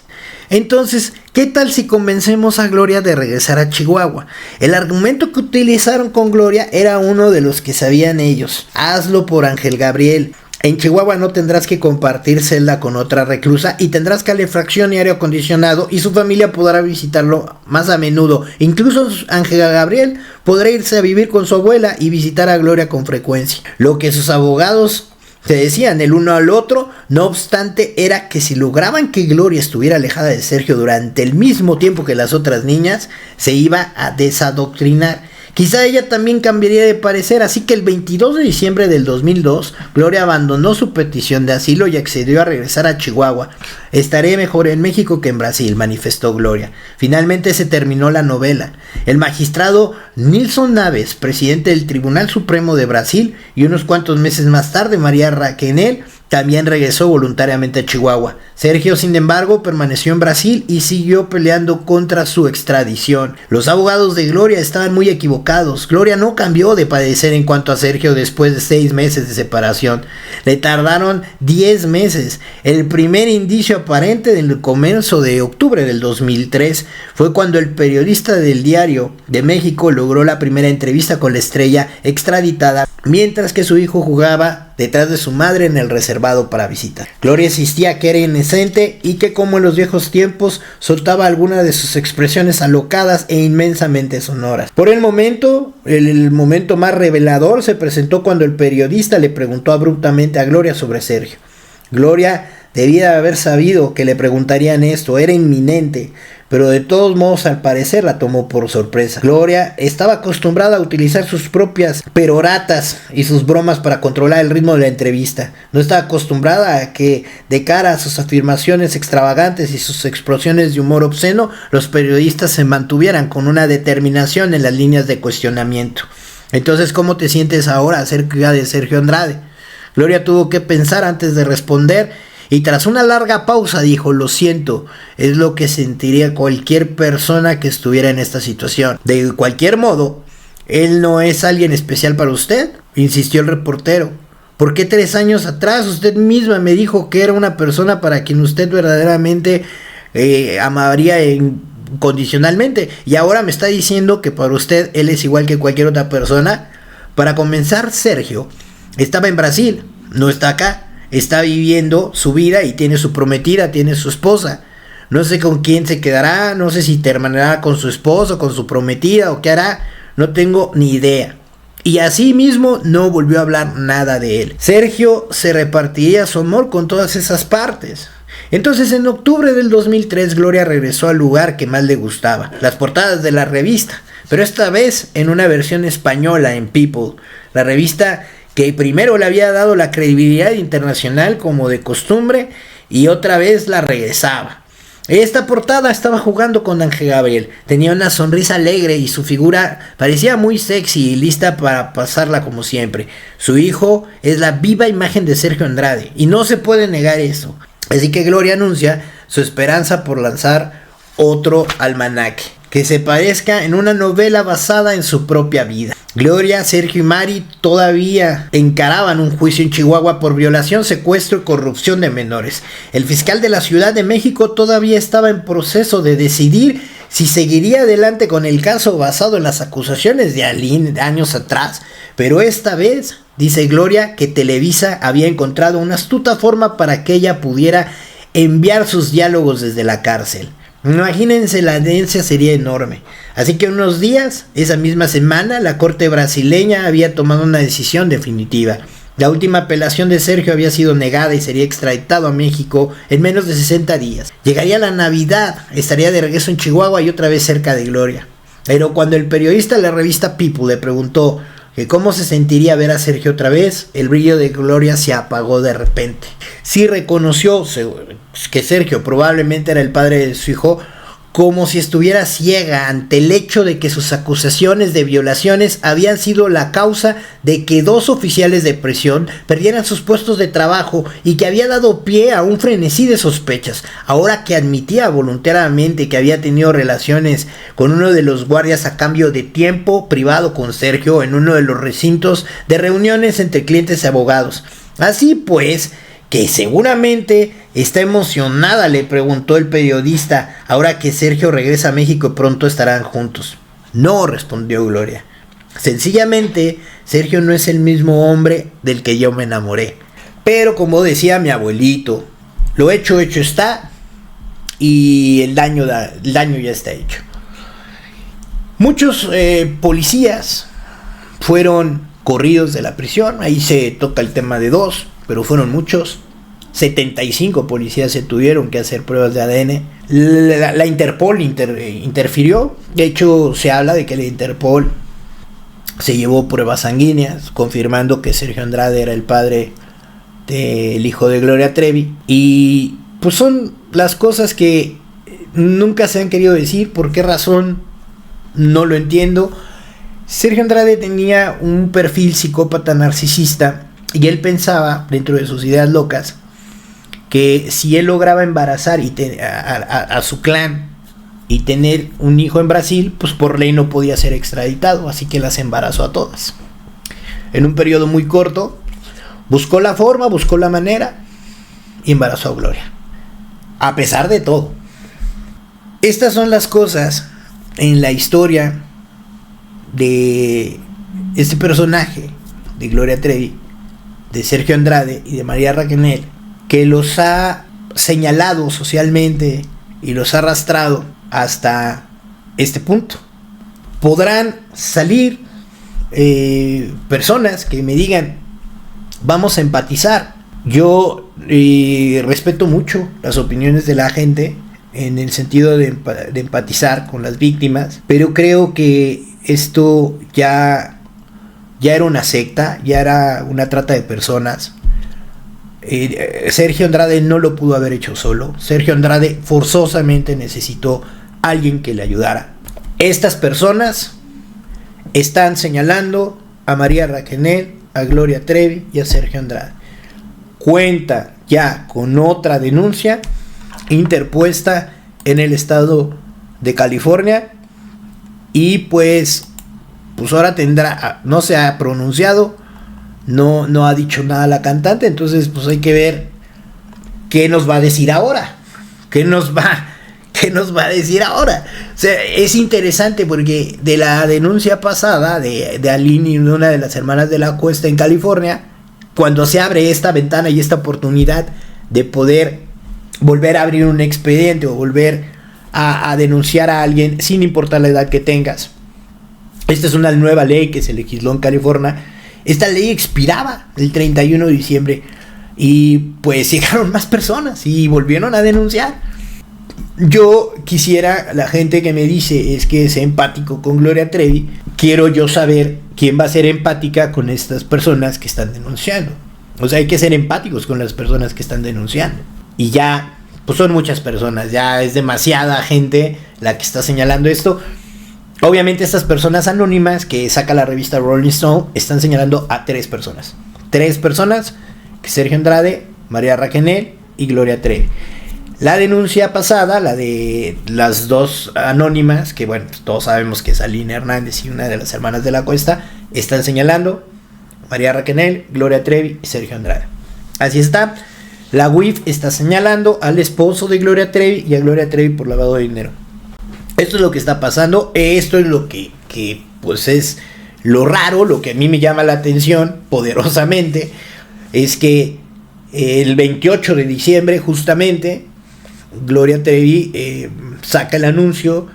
Entonces, ¿qué tal si convencemos a Gloria de regresar a Chihuahua? El argumento que utilizaron con Gloria era uno de los que sabían ellos. Hazlo por Ángel Gabriel. En Chihuahua no tendrás que compartir celda con otra reclusa y tendrás calefacción y aire acondicionado y su familia podrá visitarlo más a menudo. Incluso Ángel Gabriel podrá irse a vivir con su abuela y visitar a Gloria con frecuencia. Lo que sus abogados se decían el uno al otro, no obstante, era que si lograban que Gloria estuviera alejada de Sergio durante el mismo tiempo que las otras niñas, se iba a desadoctrinar. Quizá ella también cambiaría de parecer, así que el 22 de diciembre del 2002, Gloria abandonó su petición de asilo y accedió a regresar a Chihuahua. Estaré mejor en México que en Brasil, manifestó Gloria. Finalmente se terminó la novela. El magistrado Nilson Naves, presidente del Tribunal Supremo de Brasil, y unos cuantos meses más tarde María Raquenel, también regresó voluntariamente a Chihuahua. Sergio, sin embargo, permaneció en Brasil y siguió peleando contra su extradición. Los abogados de Gloria estaban muy equivocados. Gloria no cambió de padecer en cuanto a Sergio después de 6 meses de separación. Le tardaron 10 meses. El primer indicio aparente del comienzo de octubre del 2003 fue cuando el periodista del Diario de México logró la primera entrevista con la estrella extraditada, mientras que su hijo jugaba detrás de su madre en el reservado para visitar. Gloria insistía que era inocente y que, como en los viejos tiempos, soltaba algunas de sus expresiones alocadas e inmensamente sonoras. Por el momento más revelador se presentó cuando el periodista le preguntó abruptamente a Gloria sobre Sergio. Gloria debía haber sabido que le preguntarían esto, era inminente, pero de todos modos al parecer la tomó por sorpresa. Gloria estaba acostumbrada a utilizar sus propias peroratas y sus bromas para controlar el ritmo de la entrevista. No estaba acostumbrada a que, de cara a sus afirmaciones extravagantes y sus explosiones de humor obsceno, los periodistas se mantuvieran con una determinación en las líneas de cuestionamiento. Entonces, ¿cómo te sientes ahora acerca de Sergio Andrade? Gloria tuvo que pensar antes de responder. Y tras una larga pausa dijo: lo siento, es lo que sentiría cualquier persona que estuviera en esta situación. De cualquier modo, ¿él no es alguien especial para usted?, insistió el reportero. ¿Por qué 3 años atrás usted misma me dijo que era una persona para quien usted verdaderamente amaría incondicionalmente? Y ahora me está diciendo que para usted él es igual que cualquier otra persona. Para comenzar, Sergio estaba en Brasil, no está acá. Está viviendo su vida y tiene su prometida, tiene su esposa. No sé con quién se quedará, no sé si terminará con su esposo, con su prometida o qué hará. No tengo ni idea. Y así mismo no volvió a hablar nada de él. Sergio se repartiría su amor con todas esas partes. Entonces, en octubre del 2003, Gloria regresó al lugar que más le gustaba, las portadas de la revista, pero esta vez en una versión española en People, la revista que primero le había dado la credibilidad internacional como de costumbre y otra vez la regresaba. Esta portada estaba jugando con Ángel Gabriel, tenía una sonrisa alegre y su figura parecía muy sexy y lista para pasarla como siempre. Su hijo es la viva imagen de Sergio Andrade y no se puede negar eso. Así que Gloria anuncia su esperanza por lanzar otro almanaque que se parezca en una novela basada en su propia vida. Gloria, Sergio y Mari todavía encaraban un juicio en Chihuahua por violación, secuestro y corrupción de menores. El fiscal de la Ciudad de México todavía estaba en proceso de decidir si seguiría adelante con el caso basado en las acusaciones de Aline de años atrás, pero esta vez dice Gloria que Televisa había encontrado una astuta forma para que ella pudiera enviar sus diálogos desde la cárcel. Imagínense, la audiencia sería enorme. Así que unos días, esa misma semana, la corte brasileña había tomado una decisión definitiva. La última apelación de Sergio había sido negada y sería extraditado a México en menos de 60 días. Llegaría la Navidad, estaría de regreso en Chihuahua y otra vez cerca de Gloria. Pero cuando el periodista de la revista People le preguntó que cómo se sentiría ver a Sergio otra vez, el brillo de Gloria se apagó de repente. Sí reconoció que Sergio probablemente era el padre de su hijo, como si estuviera ciega ante el hecho de que sus acusaciones de violaciones habían sido la causa de que 2 oficiales de prisión perdieran sus puestos de trabajo y que había dado pie a un frenesí de sospechas. Ahora que admitía voluntariamente que había tenido relaciones con uno de los guardias a cambio de tiempo privado con Sergio en uno de los recintos de reuniones entre clientes y abogados. Así pues, que seguramente está emocionada, le preguntó el periodista, ahora que Sergio regresa a México y pronto estarán juntos. No, respondió Gloria. Sencillamente, Sergio no es el mismo hombre del que yo me enamoré. Pero como decía mi abuelito, lo hecho está y el daño ya está hecho. Muchos policías fueron corridos de la prisión, ahí se toca el tema de 2, pero fueron muchos. 75 policías se tuvieron que hacer pruebas de ADN. La Interpol interfirió. De hecho, se habla de que la Interpol se llevó pruebas sanguíneas, confirmando que Sergio Andrade era el padre del hijo de Gloria Trevi. Y pues son las cosas que nunca se han querido decir. ¿Por qué razón? No lo entiendo. Sergio Andrade tenía un perfil psicópata narcisista y él pensaba, dentro de sus ideas locas, que si él lograba embarazar a su clan y tener un hijo en Brasil, pues por ley no podía ser extraditado, así que las embarazó a todas. En un periodo muy corto, buscó la forma, buscó la manera y embarazó a Gloria. A pesar de todo. Estas son las cosas en la historia de este personaje, de Gloria Trevi, de Sergio Andrade y de María Raquenel, que los ha señalado socialmente y los ha arrastrado hasta este punto. Podrán salir personas que me digan, vamos a empatizar. Yo respeto mucho las opiniones de la gente en el sentido de empatizar con las víctimas, pero creo que esto ya era una secta, ya era una trata de personas. Sergio Andrade no lo pudo haber hecho solo. Sergio Andrade forzosamente necesitó a alguien que le ayudara. Estas personas están señalando a María Raquenel, a Gloria Trevi y a Sergio Andrade. Cuenta ya con otra denuncia interpuesta en el estado de California y pues ahora tendrá, no se ha pronunciado, no ha dicho nada la cantante, entonces pues hay que ver qué nos va a decir ahora, qué nos va a decir ahora. O sea, es interesante porque de la denuncia pasada de Aline y una de las hermanas de la Cuesta en California, cuando se abre esta ventana y esta oportunidad de poder volver a abrir un expediente o volver a denunciar a alguien sin importar la edad que tengas. Esta es una nueva ley que se legisló en California. Esta ley expiraba el 31 de diciembre y pues llegaron más personas y volvieron a denunciar. Yo quisiera, la gente que me dice es que sea empático con Gloria Trevi, quiero yo saber quién va a ser empática con estas personas que están denunciando. O sea, hay que ser empáticos con las personas que están denunciando. Y ya, pues son muchas personas, ya es demasiada gente la que está señalando esto. Obviamente estas personas anónimas que saca la revista Rolling Stone están señalando a 3 personas. 3 personas, que Sergio Andrade, María Raquenel y Gloria Trevi. La denuncia pasada, la de las dos anónimas, que bueno, pues todos sabemos que es Aline Hernández y una de las hermanas de la Cuesta, están señalando María Raquenel, Gloria Trevi y Sergio Andrade. Así está. La UIF está señalando al esposo de Gloria Trevi y a Gloria Trevi por lavado de dinero. Esto es lo que está pasando. Esto es lo que pues es lo raro, lo que a mí me llama la atención poderosamente, es que el 28 de diciembre justamente Gloria Trevi saca el anuncio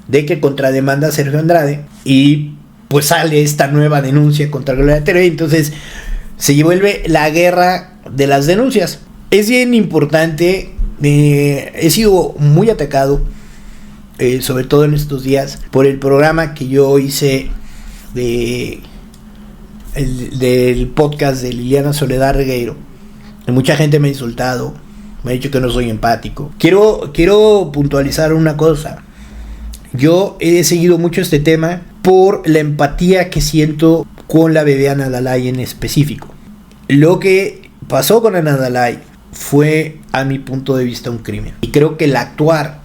de que contrademanda a Sergio Andrade y pues sale esta nueva denuncia contra Gloria Trevi. Entonces se vuelve la guerra de las denuncias. Es bien importante, he sido muy atacado, sobre todo en estos días, por el programa que yo hice del podcast de Liliana Soledad Regueiro. Mucha gente me ha insultado, me ha dicho que no soy empático. Quiero puntualizar una cosa. Yo he seguido mucho este tema por la empatía que siento con la bebé Ana Dalai en específico. Lo que pasó con Ana Dalai fue, a mi punto de vista, un crimen. Y creo que el actuar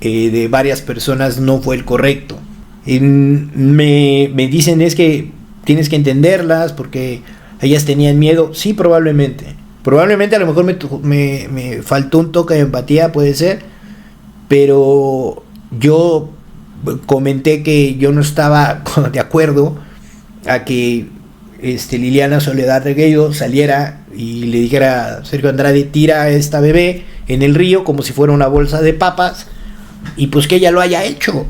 de varias personas no fue el correcto. Me dicen es que tienes que entenderlas porque ellas tenían miedo. Sí, probablemente. Probablemente a lo mejor me faltó un toque de empatía, puede ser. Pero yo comenté que yo no estaba de acuerdo a que Liliana Soledad Regueiro saliera y le dijera a Sergio Andrade, tira a esta bebé en el río como si fuera una bolsa de papas, y pues que ella lo haya hecho.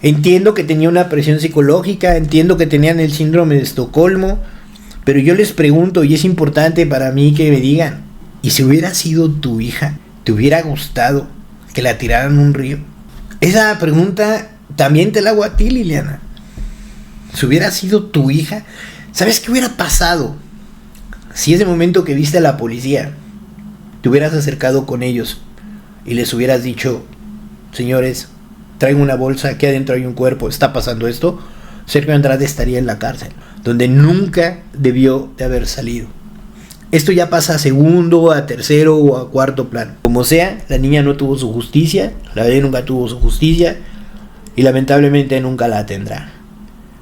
Entiendo que tenía una presión psicológica, entiendo que tenían el síndrome de Estocolmo, pero yo les pregunto, y es importante para mí que me digan, ¿y si hubiera sido tu hija, te hubiera gustado que la tiraran en un río? Esa pregunta también te la hago a ti, Liliana. Si hubiera sido tu hija, ¿sabes qué hubiera pasado? Si ese momento que viste a la policía, te hubieras acercado con ellos y les hubieras dicho, señores, traigo una bolsa, aquí adentro hay un cuerpo, está pasando esto, Sergio Andrade estaría en la cárcel, donde nunca debió de haber salido. Esto ya pasa a segundo, a tercero o a cuarto plano. Como sea, la niña no tuvo su justicia, la bebé nunca tuvo su justicia y lamentablemente nunca la tendrá.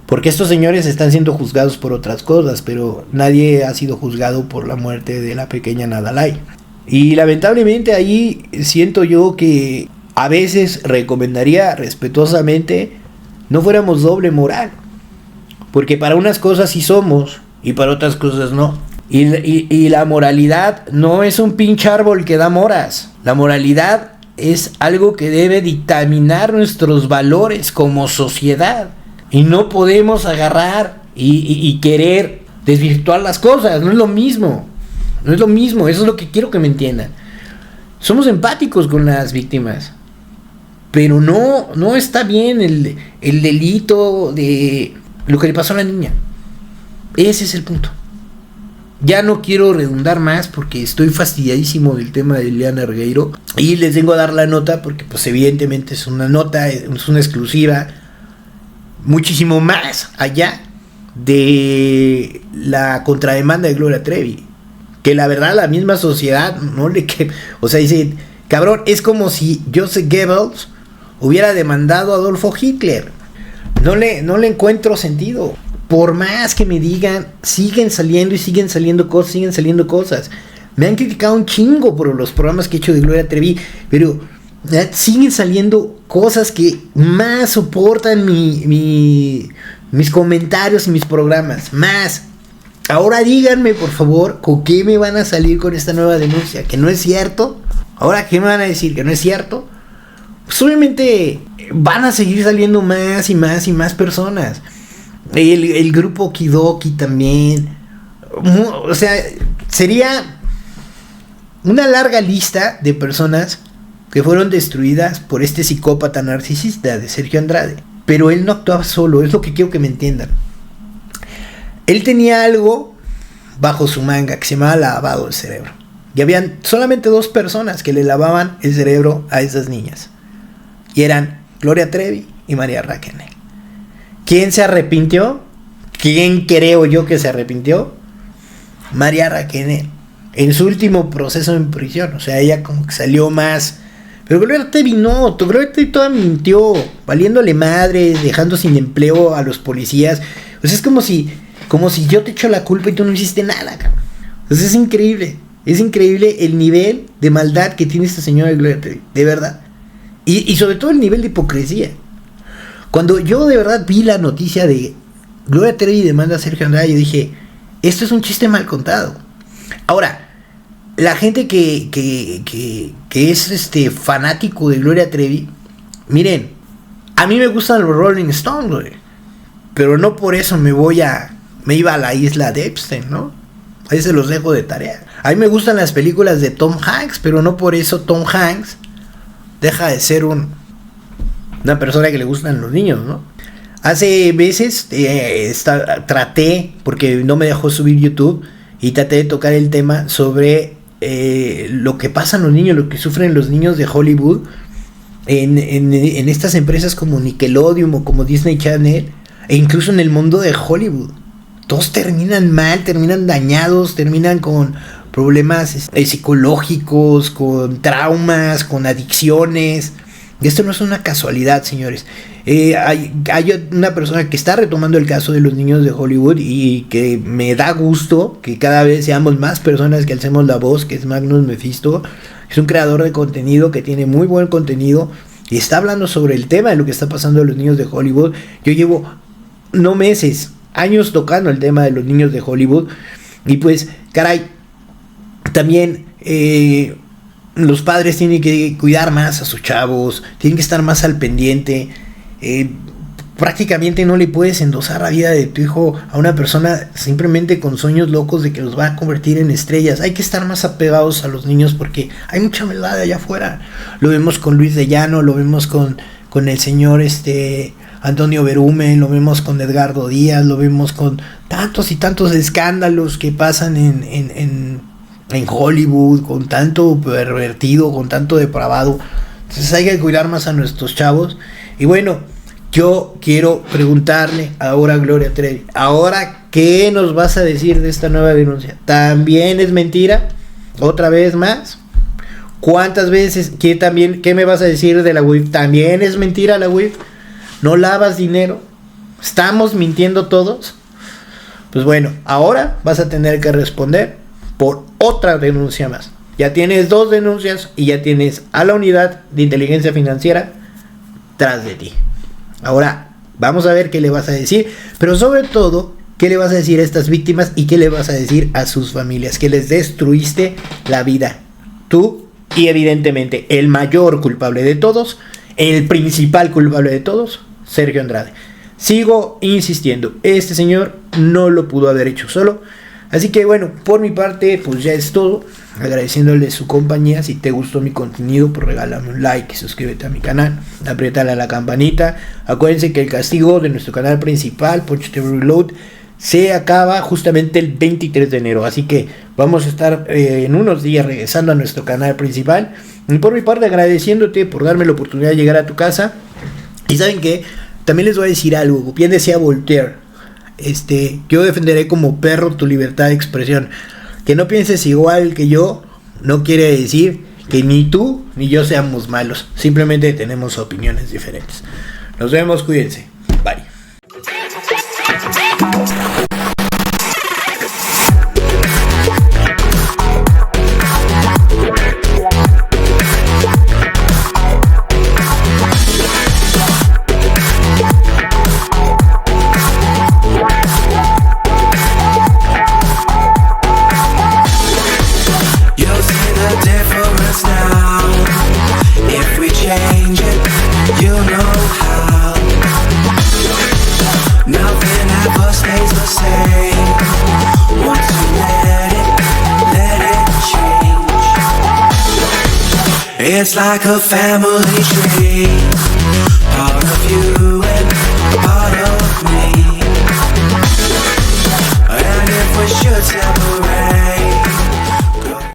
Porque estos señores están siendo juzgados por otras cosas, pero nadie ha sido juzgado por la muerte de la pequeña Ana Dalai. Y lamentablemente ahí siento yo que a veces recomendaría respetuosamente no fuéramos doble moral. Porque para unas cosas sí somos y para otras cosas no. Y la moralidad no es un pinche árbol que da moras. La moralidad es algo que debe dictaminar nuestros valores como sociedad. Y no podemos agarrar y querer desvirtuar las cosas. No es lo mismo. No es lo mismo. Eso es lo que quiero que me entiendan. Somos empáticos con las víctimas. Pero no está bien el delito de lo que le pasó a la niña. Ese es el punto. Ya no quiero redundar más porque estoy fastidiadísimo del tema de Liliana Regueiro. Y les vengo a dar la nota porque pues evidentemente es una nota, es una exclusiva. Muchísimo más allá de la contrademanda de Gloria Trevi, que la verdad la misma sociedad no le o sea, dice, cabrón, es como si Joseph Goebbels hubiera demandado a Adolfo Hitler. No le encuentro sentido. Por más que me digan, siguen saliendo cosas. Me han criticado un chingo por los programas que he hecho de Gloria Trevi, pero siguen saliendo cosas que más soportan mis comentarios y mis programas. Más. Ahora díganme, por favor, ¿con qué me van a salir con esta nueva denuncia? ¿Que no es cierto? Ahora, ¿qué me van a decir? ¿Que no es cierto? Pues obviamente van a seguir saliendo más y más personas. El grupo Kidoki también. O sea, sería una larga lista de personas que fueron destruidas por este psicópata narcisista de Sergio Andrade. Pero él no actuaba solo, es lo que quiero que me entiendan. Él tenía algo bajo su manga que se llamaba lavado de cerebro. Y habían solamente dos personas que le lavaban el cerebro a esas niñas. Y eran Gloria Trevi y María Raquenel. ¿Quién se arrepintió? ¿Quién creo yo que se arrepintió? María Raquenel. en su último proceso en prisión. O sea, ella como que salió más. Pero Gloria Trevi no, Gloria Trevi toda mintió, valiéndole madre, dejando sin empleo a los policías. O sea, es como si yo te echo la culpa y tú no hiciste nada, cabrón. O sea, es increíble el nivel de maldad que tiene esta señora Gloria Trevi, de verdad. Y sobre todo el nivel de hipocresía. Cuando yo de verdad vi la noticia de Gloria Trevi demanda a Sergio Andrade, yo dije, esto es un chiste mal contado. Ahora, la gente que es fanático de Gloria Trevi, miren, a mí me gustan los Rolling Stones, güey, pero no por eso me iba a la isla de Epstein, ¿no? Ahí se los dejo de tarea. A mí me gustan las películas de Tom Hanks, pero no por eso Tom Hanks deja de ser una persona que le gustan los niños, ¿no? Hace veces traté, porque no me dejó subir YouTube, y traté de tocar el tema sobre lo que pasan los niños, lo que sufren los niños de Hollywood en estas empresas como Nickelodeon o como Disney Channel, e incluso en el mundo de Hollywood. Todos terminan mal, terminan dañados, terminan con problemas psicológicos, con traumas, con adicciones. Y esto no es una casualidad, señores. Hay una persona que está retomando el caso de los niños de Hollywood y que me da gusto que cada vez seamos más personas que alcemos la voz, que es Magnus Mephisto. Es un creador de contenido que tiene muy buen contenido y está hablando sobre el tema de lo que está pasando a los niños de Hollywood. Yo llevo no meses, años tocando el tema de los niños de Hollywood y pues, caray, también los padres tienen que cuidar más a sus chavos, tienen que estar más al pendiente. Prácticamente no le puedes endosar la vida de tu hijo a una persona simplemente con sueños locos de que los va a convertir en estrellas. Hay que estar más apegados a los niños porque hay mucha maldad allá afuera. Lo vemos con Luis de Llano, lo vemos con el señor Antonio Berumen, lo vemos con Edgardo Díaz, lo vemos con tantos y tantos escándalos que pasan en Hollywood, con tanto pervertido, con tanto depravado. Entonces hay que cuidar más a nuestros chavos. Y bueno, yo quiero preguntarle ahora a Gloria Trevi, ahora, ¿qué nos vas a decir de esta nueva denuncia? ¿También es mentira? ¿Otra vez más? ¿Cuántas veces? ¿Qué me vas a decir de la UIF? ¿También es mentira la UIF? ¿No lavas dinero? ¿Estamos mintiendo todos? Pues bueno, ahora vas a tener que responder por otra denuncia más. Ya tienes 2 denuncias y ya tienes a la unidad de inteligencia financiera tras de ti. Ahora vamos a ver qué le vas a decir, pero sobre todo, qué le vas a decir a estas víctimas y qué le vas a decir a sus familias, que les destruiste la vida. Tú y evidentemente el mayor culpable de todos, el principal culpable de todos, Sergio Andrade. Sigo insistiendo, este señor no lo pudo haber hecho solo. Así que bueno, por mi parte pues ya es todo, agradeciéndole su compañía. Si te gustó mi contenido, pues regálame un like y suscríbete a mi canal, apriétale a la campanita. Acuérdense que el castigo de nuestro canal principal, Poncho TV Reload, se acaba justamente el 23 de enero, así que vamos a estar en unos días regresando a nuestro canal principal. Y por mi parte agradeciéndote por darme la oportunidad de llegar a tu casa. Y saben que también les voy a decir algo, bien decía Voltaire, yo defenderé como perro tu libertad de expresión. Que no pienses igual que yo no quiere decir que ni tú ni yo seamos malos. Simplemente tenemos opiniones diferentes. Nos vemos, cuídense. Bye. It's like a family tree.